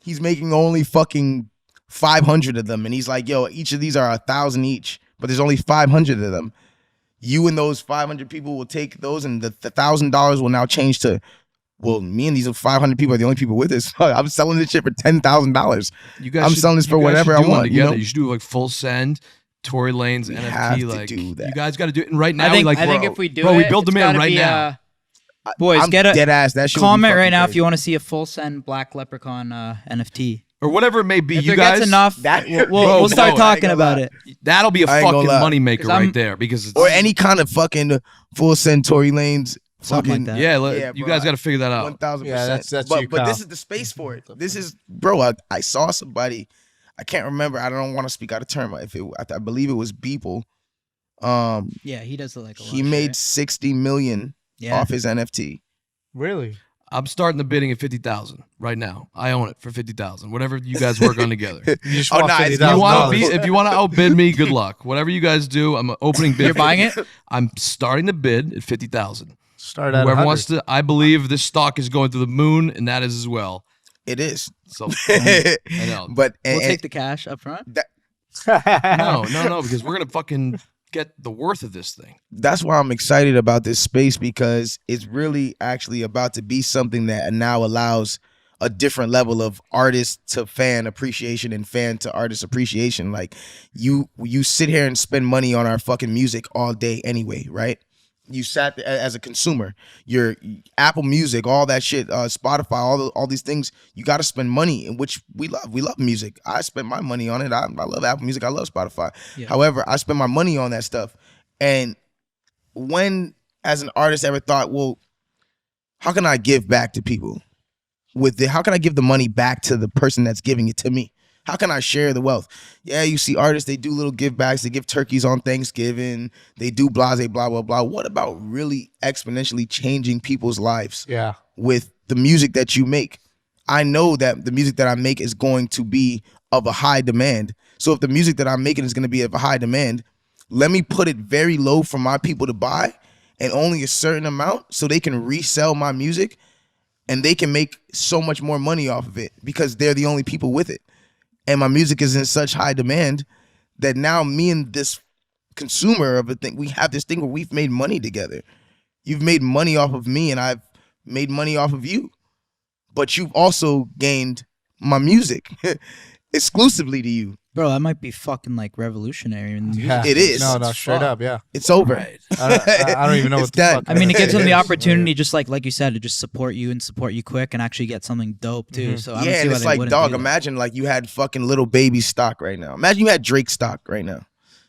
he's making only fucking 500 of them. And he's like, yo, each of these are 1,000 each, but there's only 500 of them. You and those 500 people will take those, and the $1,000 will now change to, well, me and these 500 people are the only people with this. I'm selling this shit for $10,000. You guys I'm should- selling this for you guys whatever should I do one want, you together. know? You should do like full send. Tory Lanez We NFT, have to like do that. you guys got to do it. And right now, I think. we like, I think bro, if we do bro, it, we build it's demand gotta right be, now. boys, I'm get a dead ass. That shit would be comment right fucking now if crazy. you want to see a full send black leprechaun NFT. Or whatever it may be. If You there guys, gets enough, That- we'll Bro, start no, I talking ain't gonna about lie. it. that'll be a I ain't gonna fucking lie. moneymaker 'Cause I'm- right there because it's Or any kind of fucking full send Tory Lanez. Something Fucking like that. yeah. You bro, guys got to figure that out. 1,000%. Yeah, that's but you, but this Kyle. is the space for it. This is, bro. I saw somebody. I can't remember. I don't want to speak out of turn. I believe it was Beeple. Yeah, he does like a lot. He of made shit. 60 million Yeah. off his NFT. Really? I'm starting the bidding at 50,000 right now. I own it for 50,000. Whatever you guys work on together. You just Oh, want nah, it's- If you want to $50,000. if you want to outbid me, good luck. Whatever you guys do, I'm opening bid. You're buying it? I'm starting the bid at 50,000. Start at Whoever 100. wants to, I believe this stock is going through the moon, and that is as well. It is. So I know. But We'll and- take the cash up front. No, because we're gonna fucking get the worth of this thing. that's why I'm excited about this space, because it's really actually about to be something that now allows a different level of artist to fan appreciation and fan to artist appreciation. Like you sit here and spend money on our fucking music all day anyway, right? You sat there as a consumer, your Apple Music, all that shit, Spotify, all these things, you got to spend money, in which we love. We love music. I spend my money on it. I love Apple Music. I love Spotify. Yeah. However, I spend my money on that stuff. And when, as an artist, ever thought, well, how can I give back to people? How can I give the money back to the person that's giving it to me? How can I share the wealth? Yeah, you see artists, they do little give backs. They give turkeys on Thanksgiving. They do blase, blah, blah, blah. What about really exponentially changing people's lives with the music that you make? I know that the music that I make is going to be of a high demand. So if the music that I'm making is going to be of a high demand, let me put it very low for my people to buy and only a certain amount so they can resell my music and they can make so much more money off of it because they're the only people with it. And my music is in such high demand that now me and this consumer of a thing, we have this thing where we've made money together. You've made money off of me and I've made money off of you. But you've also gained my music exclusively to you. Bro, that might be fucking like revolutionary in the music. Yeah. It is. No, straight up, yeah. It's over. Right. I don't even know what the fuck. I mean, it gives them the opportunity, just like you said, to just support you and support you quick and actually get something dope too. So I don't see and why it's they like, wouldn't dog, do that. imagine like you had fucking Little Baby stock right now. Imagine you had Drake stock right now.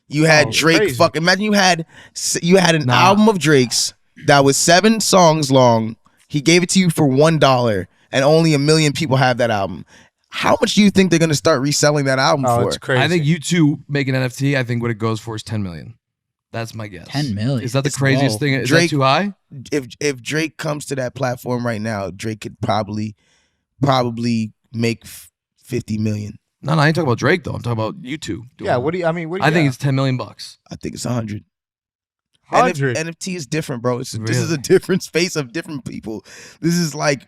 You had Drake crazy. imagine you had an album of Drake's that was 7 songs long. He gave it to you for $1 and only 1 million people have that album. How much do you think they're going to start reselling that album for? It's crazy. I think you two make an NFT. I think what it goes for is 10 million. That's my guess. 10 million. Is that the craziest thing? Is Drake, that too high? If Drake comes to that platform right now, Drake could probably make 50 million. No, I ain't talking about Drake though. I'm talking about you two. Yeah, what do you I think it's 10 million bucks. I think it's 100. 100. NFT is different, bro. This is Really? a different space of different people. This is like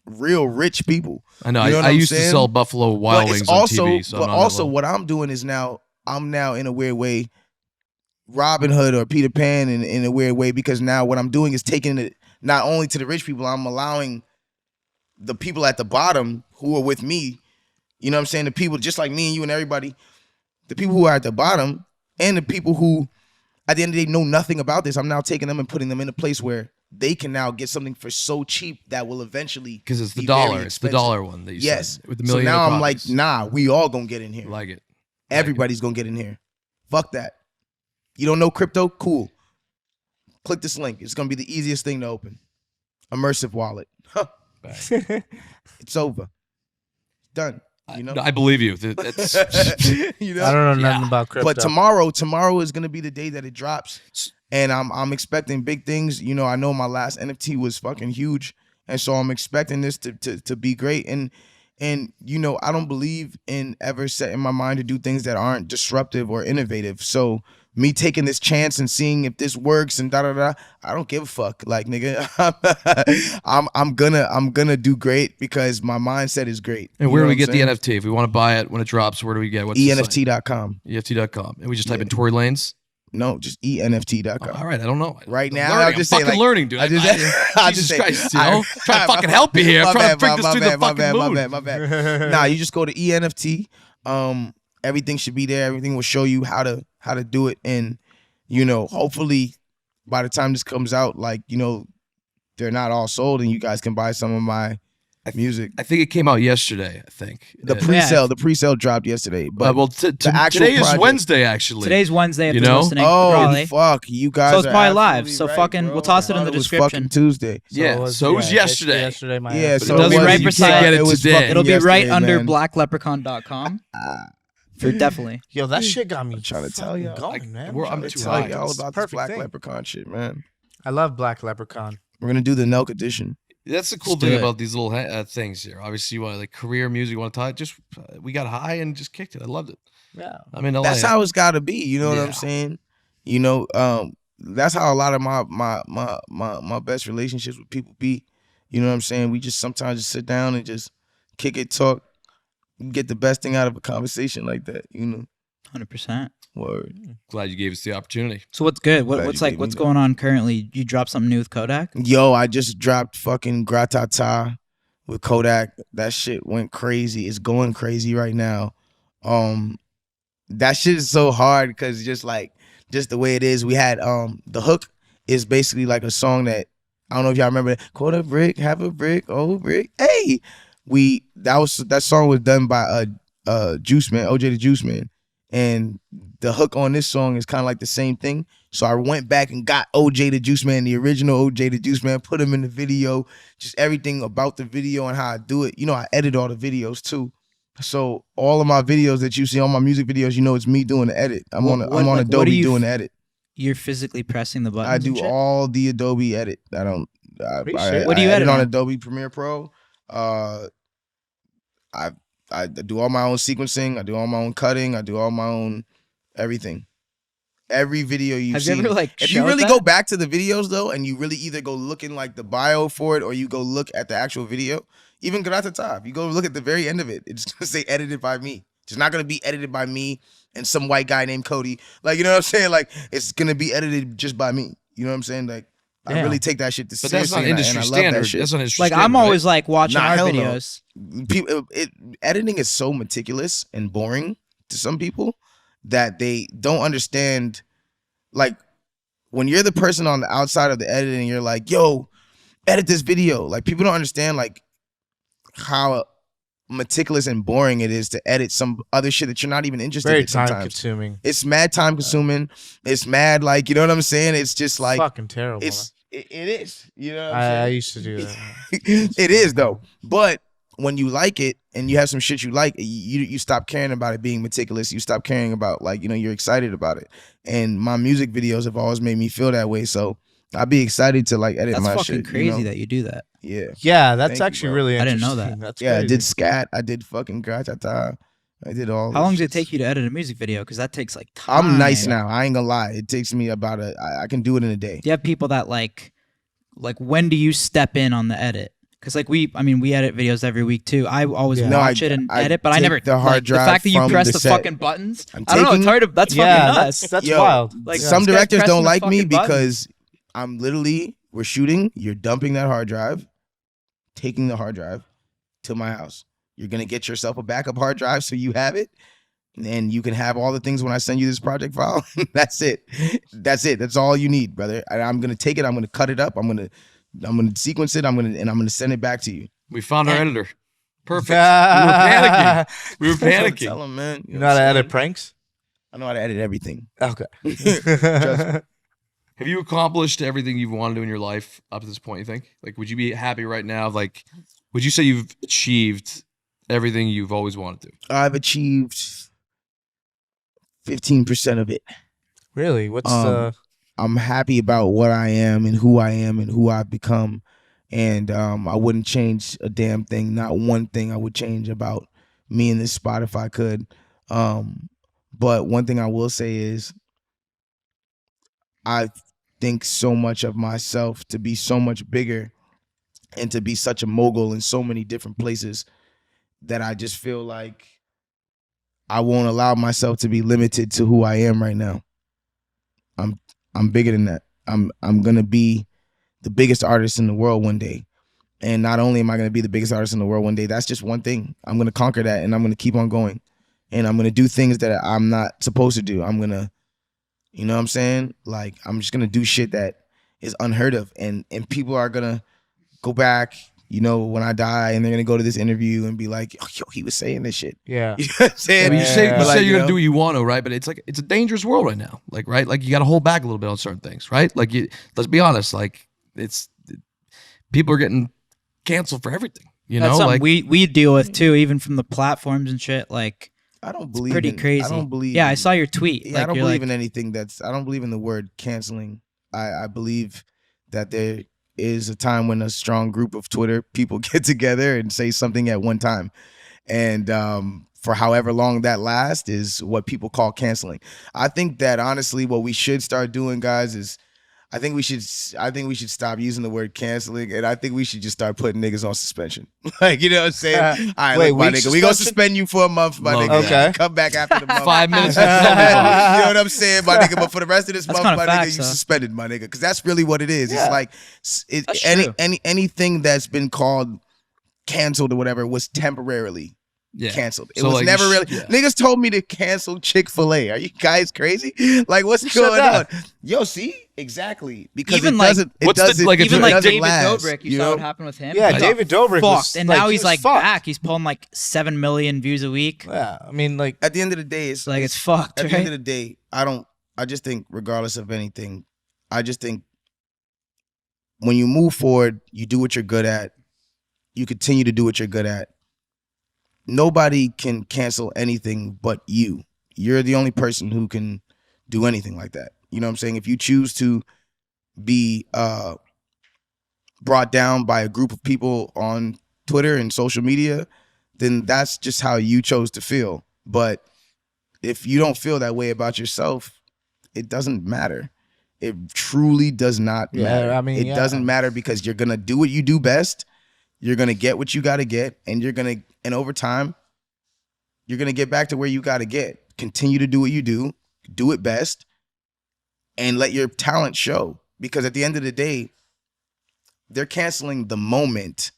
real rich people. I know. You know what I I'm used to saying? sell Buffalo Wild But Wings it's on also, TV. So but I'm on that also level. what I'm doing is I'm now in a weird way Robin Hood or Peter Pan in a weird way, because now what I'm doing is taking it not only to the rich people, I'm allowing the people at the bottom who are with me, you know what I'm saying, the people just like me and you and everybody, the people who are at the bottom and the people who at the end of the day know nothing about this, I'm now taking them and putting them in a place where they can now get something for so cheap that will eventually because it's the be dollar. very It's the expensive. dollar one that you Yes. said, with the So million. now of I'm like, copies. nah, we all gonna get in here. Like it. Everybody's gonna get in here. Fuck that. You don't know crypto? Cool. Click this link. It's gonna be the easiest thing to open. Immersive wallet. Huh. It's over. Done. You know? I believe you. It's, You know? I don't know nothing about crypto. But tomorrow is gonna be the day that it drops. And I'm expecting big things. You know, I know my last NFT was fucking huge. And so I'm expecting this to be great. And you know, I don't believe in ever setting my mind to do things that aren't disruptive or innovative. So me taking this chance and seeing if this works and I don't give a fuck. Like, nigga, I'm gonna do great because my mindset is great. and where You do we know get what the I'm saying? NFT? If we want to buy it when it drops, where do we get? What's the site? ENFT.com. EFT.com. And we just type in Tory Lanez. No, just ENFT.com. All right, I don't know. Right I'm now, learning. I'll just I'm say, fucking like, learning, dude. I just- Jesus Christ, you know? Trying to fucking help you here. I'm trying to bring this to the fucking mood. My bad. Nah, you just go to ENFT. Everything should be there. Everything will show you how to do it. And, you know, hopefully by the time this comes out, like, you know, they're not all sold and you guys can buy some of my music. I think it came out yesterday, I think. The pre-sale dropped yesterday. But well, the actual today is project- Wednesday, actually. Today's Wednesday if You you're know? listening. Oh, probably. fuck. You guys So it's are probably live. absolutely So right, fucking, bro. we'll toss it in I the thought was description. fucking Tuesday. Yeah, so it was yesterday. Yesterday, my Yeah, ass. so It'll be was- right you beside- can't get it was today. fucking It'll be right yesterday, under man. blackleprechaun.com. For definitely. Yo, that shit got me trying to tell y'all. going, man. I'm trying to too tell high. you. all It's about the this perfect Black thing. Leprechaun shit, man. I love Black Leprechaun. We're gonna do the Nelk edition. That's the cool Let's do thing it. about these little things here. Obviously, you want like career music, you want to talk. Just we got high and just kicked it. I loved it. Yeah. I mean, That's how it's got to be. You know what Yeah. I'm saying? You know, that's how a lot of my best relationships with people be. You know what I'm saying? We just sometimes just sit down and just kick it, talk, get the best thing out of a conversation like that. You know, 100%. word. glad you gave us the opportunity. So what's good? Glad What's you like? gave me What's that. going on currently? You dropped something new with Kodak? Yo, I just dropped fucking Gratata. with Kodak. That shit went crazy. It's going crazy right now. That shit is so hard because just the way it is. We had the hook is basically like a song that I don't know if y'all remember that. Quarter brick, half a brick, old brick. Hey, that song was done by Juice Man, OJ the Juice Man, and the hook on this song is kind of like the same thing. So I went back and got OJ the Juice Man, the original OJ the Juice Man, put him in the video, just everything about the video and how I do it. You know, I edit all the videos too. So all of my videos that you see, all my music videos, you know, it's me doing the edit. I'm on Adobe doing the edit. You're physically pressing the buttons. I do all the Adobe edit. I what do you edit on Adobe Premiere Pro. I do all my own sequencing. I do all my own cutting. I do all my own everything. Every video you see. Have you ever if you really go back to the videos though, and you really either go look in like the bio for it, or you go look at the actual video, even Grata, if you go look at the very end of it, it's gonna say edited by me. It's not gonna be edited by me and some white guy named Cody. Like, you know what I'm saying? Like, it's gonna be edited just by me. You know what I'm saying? Like, I really take that shit seriously. That's not industry standard. That's not industry standard. I'm always like watching our videos. People, editing is so meticulous and boring to some people that they don't understand. Like, when you're the person on the outside of the editing, you're like, yo, edit this video. Like, people don't understand like how meticulous and boring it is to edit some other shit that you're not even interested in. Very time consuming. It's mad time consuming. It's mad, like, you know what I'm saying? It's just like fucking terrible. It is. You know what I'm saying? I used to do that. It is though. But when you like it and you have some shit you like, you stop caring about it being meticulous. You stop caring about, like, you know, you're excited about it. And my music videos have always made me feel that way. So I'd be excited to like edit my shit. That's fucking crazy that you do that. Yeah. Yeah, that's actually really I interesting. didn't know that. That's yeah, crazy. I did scat. I did fucking Grata. I did all. How long does it shits. take you to edit a music video? Because that takes like time. I'm nice now. I ain't gonna lie. It takes me about I can do it in a day. Do you have people that like when do you step in on the edit? Because like we edit videos every week too. I always watch it and edit, but I never the hard drive. The fact that you press the set. fucking buttons. I don't know. It's hard to. That's fucking nuts. That's wild. Like some directors don't like me buttons. because I'm literally we're shooting. You're dumping that hard drive, taking the hard drive to my house. You're gonna get yourself a backup hard drive so you have it, and you can have all the things when I send you this project file. That's it. That's all you need, brother. And I'm gonna take it. I'm gonna cut it up. I'm gonna sequence it. I'm gonna send it back to you. We found our editor. Perfect. We were panicking. We were panicking. Tell him, man. You know how to edit pranks? I know how to edit everything. Okay. Have you accomplished everything you've wanted to in your life up to this point, you think? Like, would you be happy right now? Like, would you say you've achieved everything you've always wanted to? I've achieved 15% of it. Really? What's I'm happy about what I am and who I've become. And I wouldn't change a damn thing. Not one thing I would change about me in this spot if I could. But one thing I will say is I think so much of myself to be so much bigger and to be such a mogul in so many different places that I just feel like I won't allow myself to be limited to who I am right now. I'm bigger than that. I'm gonna be the biggest artist in the world one day. And not only am I gonna be the biggest artist in the world one day, that's just one thing. I'm gonna conquer that and I'm gonna keep on going. And I'm gonna do things that I'm not supposed to do. I'm gonna, you know what I'm saying? Like, I'm just gonna do shit that is unheard of. And people are gonna go back, you know, when I die, and they're gonna go to this interview and be like, oh, yo, he was saying this shit. Yeah. You know what I'm saying? I mean, you say Like, you're gonna do what you want to, right? But it's like, it's a dangerous world right now. Like, right? Like, you got to hold back a little bit on certain things, right? Like, let's be honest. Like, people are getting canceled for everything. You That's know, something like we deal with too, even from the platforms and shit. Like, I don't believe pretty crazy. I don't believe. Yeah, I saw your tweet. Yeah, Like, I don't you're believe like, in anything I don't believe in the word canceling. I believe that there is a time when a strong group of Twitter people get together and say something at one time. And for however long that lasts is what people call canceling. I think that honestly what we should start doing, guys, is I think we should stop using the word canceling, and I think we should just start putting niggas on suspension. Like, you know what I'm saying? All right, wait, look, my week nigga, we gonna suspension? suspend you for a month, my Love nigga. that. Okay. Come back after the month. 5 minutes. You know what I'm saying, my nigga? But for the rest of this That's month, kinda my nigga, facts, you though. suspended, my nigga. Because that's really what it is. Yeah. It's like That's true. anything that's been called canceled or whatever was temporarily Yeah. canceled. It So, was like, never really. yeah. Niggas told me to cancel Chick-fil-A. Are you guys crazy? Like, what's said going on? that? Yo, see, exactly, because Even, it like, doesn't. It what's the- doesn't. like, if Even it like doesn't David last, Dobrik, you you saw know? what happened with him. Yeah, He got David Dobrik was fucked, and like, now he he's was like fucked. back. He's pulling like 7 million views a week. Yeah, I mean, like, At the end of the day, It's like it's fucked, At the end right? of the day, I just think, regardless of anything, I just think when you move forward, you do what you're good at. You continue to do what you're good at. Nobody can cancel anything but you. You're the only person who can do anything like that. You know what I'm saying? If you choose to be brought down by a group of people on Twitter and social media, then that's just how you chose to feel. But if you don't feel that way about yourself, it doesn't matter. It truly does not matter. I mean, it doesn't matter, because you're gonna do what you do best. You're gonna get what you gotta get, and and over time, you're gonna get back to where you gotta get. Continue to do what you do it best, and let your talent show. Because at the end of the day, they're canceling the moment.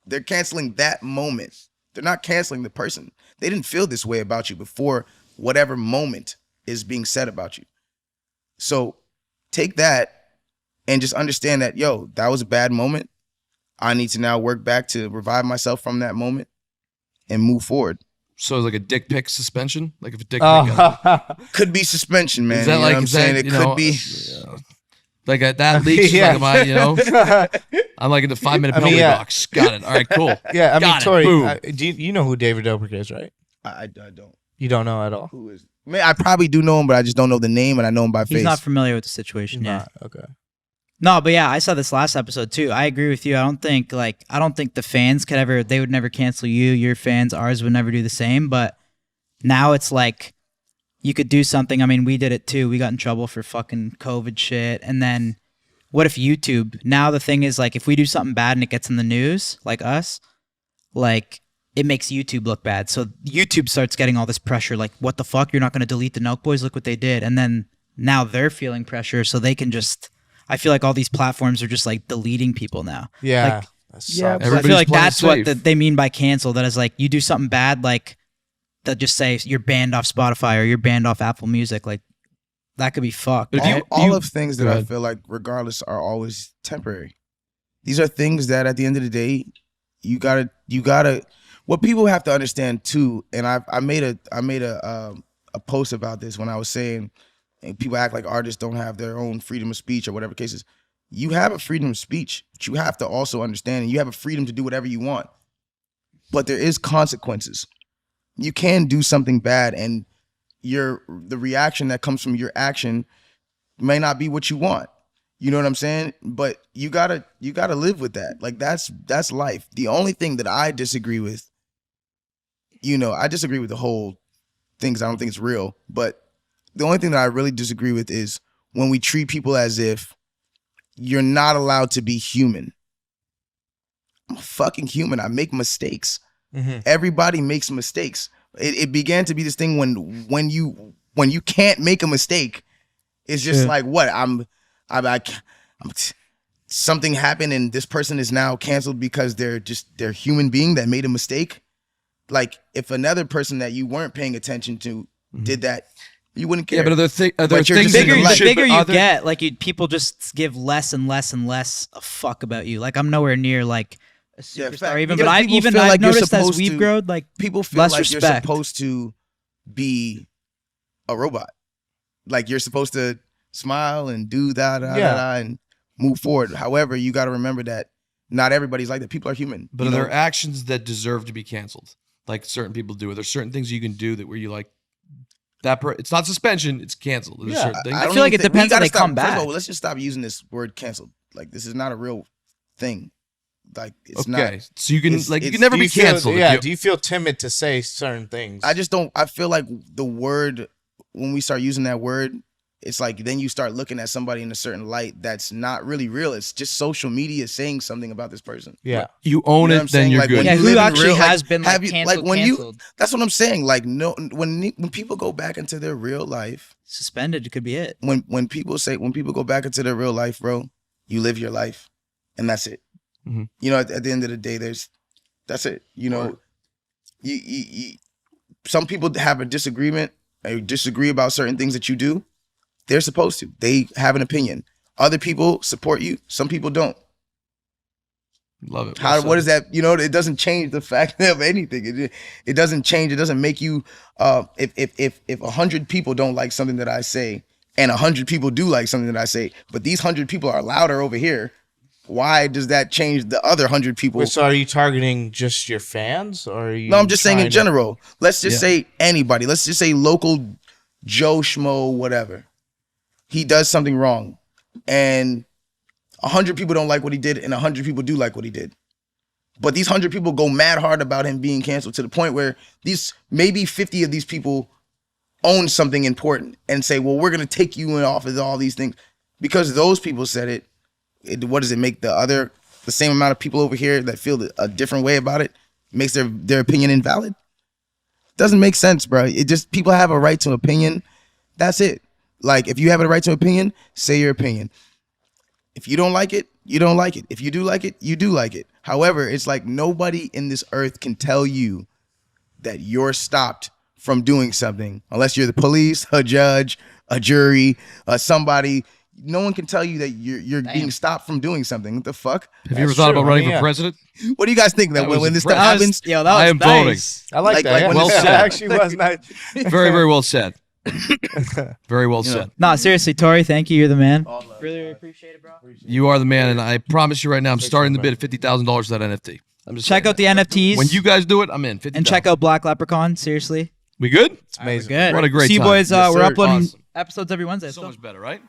They're canceling that moment. They're not canceling the person. They didn't feel this way about you before whatever moment is being said about you. So take that and just understand that, yo, that was a bad moment. I need to now work back to revive myself from that moment and move forward. So like a dick pic suspension? Like if a dick pic got, Could be suspension, man. is that You know like, what I'm is that, saying? It you could know, be. like that leaks, Yeah. like am I, you know, I'm like in the 5-minute I mean, penalty yeah. box. Got it. All right, cool. yeah, I mean, Got it. Tory, Boom. you know who David Dobrik is, right? I don't. You don't know at all. Who is? Man, I probably do know him, but I just don't know the name, and I know him by He's face. not familiar with the situation. Yeah. Nah, okay. No, but yeah, I saw this last episode too. I agree with you. I don't think the fans they would never cancel you. Your fans, ours would never do the same. But now it's like you could do something. I mean, we did it too. We got in trouble for fucking COVID shit. And then what if YouTube? Now the thing is, like, if we do something bad and it gets in the news, like us, like, it makes YouTube look bad. So YouTube starts getting all this pressure. Like, what the fuck? You're not going to delete the Nelk Boys? Look what they did. And then now they're feeling pressure, so they can just. I feel like all these platforms are just like deleting people now. Yeah. Like, that yeah, sucks. I Everybody's feel like playing that's what safe. they mean by cancel. That is like you do something bad, like they'll just say you're banned off Spotify or you're banned off Apple Music. Like that could be fucked. But if right? all of things that Go I ahead. feel like, regardless, are always temporary. These are things that at the end of the day, you gotta. What people have to understand too, and I made a post about this when I was saying, and people act like artists don't have their own freedom of speech or whatever cases. You have a freedom of speech, but you have to also understand, and you have a freedom to do whatever you want. But there is consequences. You can do something bad, and the reaction that comes from your action may not be what you want. You know what I'm saying? But you gotta live with that. Like that's life. The only thing that I disagree with, I disagree with the whole thing 'cause I don't think it's real. But the only thing that I really disagree with is when we treat people as if you're not allowed to be human. I'm a fucking human. I make mistakes. Mhm. Everybody makes mistakes. It began to be this thing when you can't make a mistake, it's just like what I'm something happened and this person is now canceled because they're human being that made a mistake. Like if another person that you weren't paying attention to did that, you wouldn't care. Yeah, but are there But you're things just that bigger, in you the the should- bigger you are there- get, like people just give less and less and less a fuck about you. Like I'm nowhere near like a Yeah, superstar, fact. even. Because But people feel I've like you're noticed as supposed we've to- grown, like People feel less like you're respect. supposed to be a robot. Like you're supposed to smile and do da and move forward. However, you got to remember that not everybody's like that. People are human. But are there actions that deserve to be canceled? Like certain people do. Are there certain things you can do that where you like that? It's not suspension. It's canceled. There's certain things. I feel like it depends we how gotta they stop- come first of back. all, let's just stop using this word canceled. Like this is not a real thing. Like it's okay, not. so you can it's- you it's- can never Do be you feel- canceled. if Yeah. you- Do you feel timid to say certain things? I just don't. I feel like the word, when we start using that word, it's like then you start looking at somebody in a certain light that's not really real. It's just social media saying something about this person. Yeah. you own You know what it, I'm then saying? you're Like, good. when Yeah, you who live in actually real- like, has been like have you- canceled? when canceled. you, that's what I'm saying. Like no, when people go back into their real life, Suspended could be it. when people go back into their real life, bro, you live your life, and that's it. You know, at the end of the day, that's it. You know, some people have a disagreement or disagree about certain things that you do. They're supposed to. They have an opinion. Other people support you. Some people don't. Love it. What is that? You know, it doesn't change the fact of anything. It doesn't change. It doesn't make you. If 100 people don't like something that I say, and 100 people do like something that I say, but these 100 people are louder over here, why does that change the other 100 people? Wait, so are you targeting just your fans, or are you? No, I'm just saying in general. Let's just say anybody. Let's just say local Joe Schmo, whatever. He does something wrong, and 100 people don't like what he did, and 100 people do like what he did. But these 100 people go mad hard about him being canceled to the point where maybe 50 of these people own something important and say, well, we're going to take you off of all these things. Because those people said it, what does it make the same amount of people over here that feel a different way about it, makes their opinion invalid? Doesn't make sense, bro. It just, people have a right to opinion. That's it. Like, if you have a right to opinion, say your opinion. If you don't like it, you don't like it. If you do like it, you do like it. However, it's like nobody in this earth can tell you that you're stopped from doing something unless you're the police, a judge, a jury, somebody. No one can tell you that you're being stopped from doing something. What the fuck? Have you ever thought about running for president? What do you guys think that when this stuff happens? Yo, that was I am nice. voting. I like that. like Yeah. when Well this- said. That actually was nice. Very, very well said. Very well said. Nah, seriously, Tory, thank you. You're the man. Really appreciate it, bro. You are the man, and I promise you right now, I'm starting the bid at $50,000 for that NFT. I'm just Check saying out the that. NFTs. When you guys do it, I'm in. 50. and check out Black Leprechaun. Seriously, We good? It's amazing. good. What a great See you time. boys. Yes, We're sir. uploading Awesome. episodes every Wednesday. So much better, right?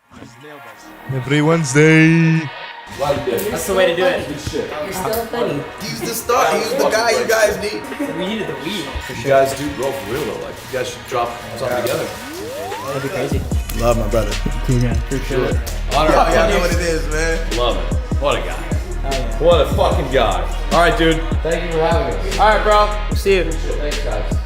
Every Wednesday. That's the way to do it. He's the star. He's the guy you guys need. We needed the weed. You guys do grow for real though. Like you guys should drop something together. That'd be crazy. Love my brother. Honor. Y'all know what it is, man. Love it. What a guy. What a fucking guy. All right, dude. Thank you for having us. All right, bro. We'll see you. Thanks, guys.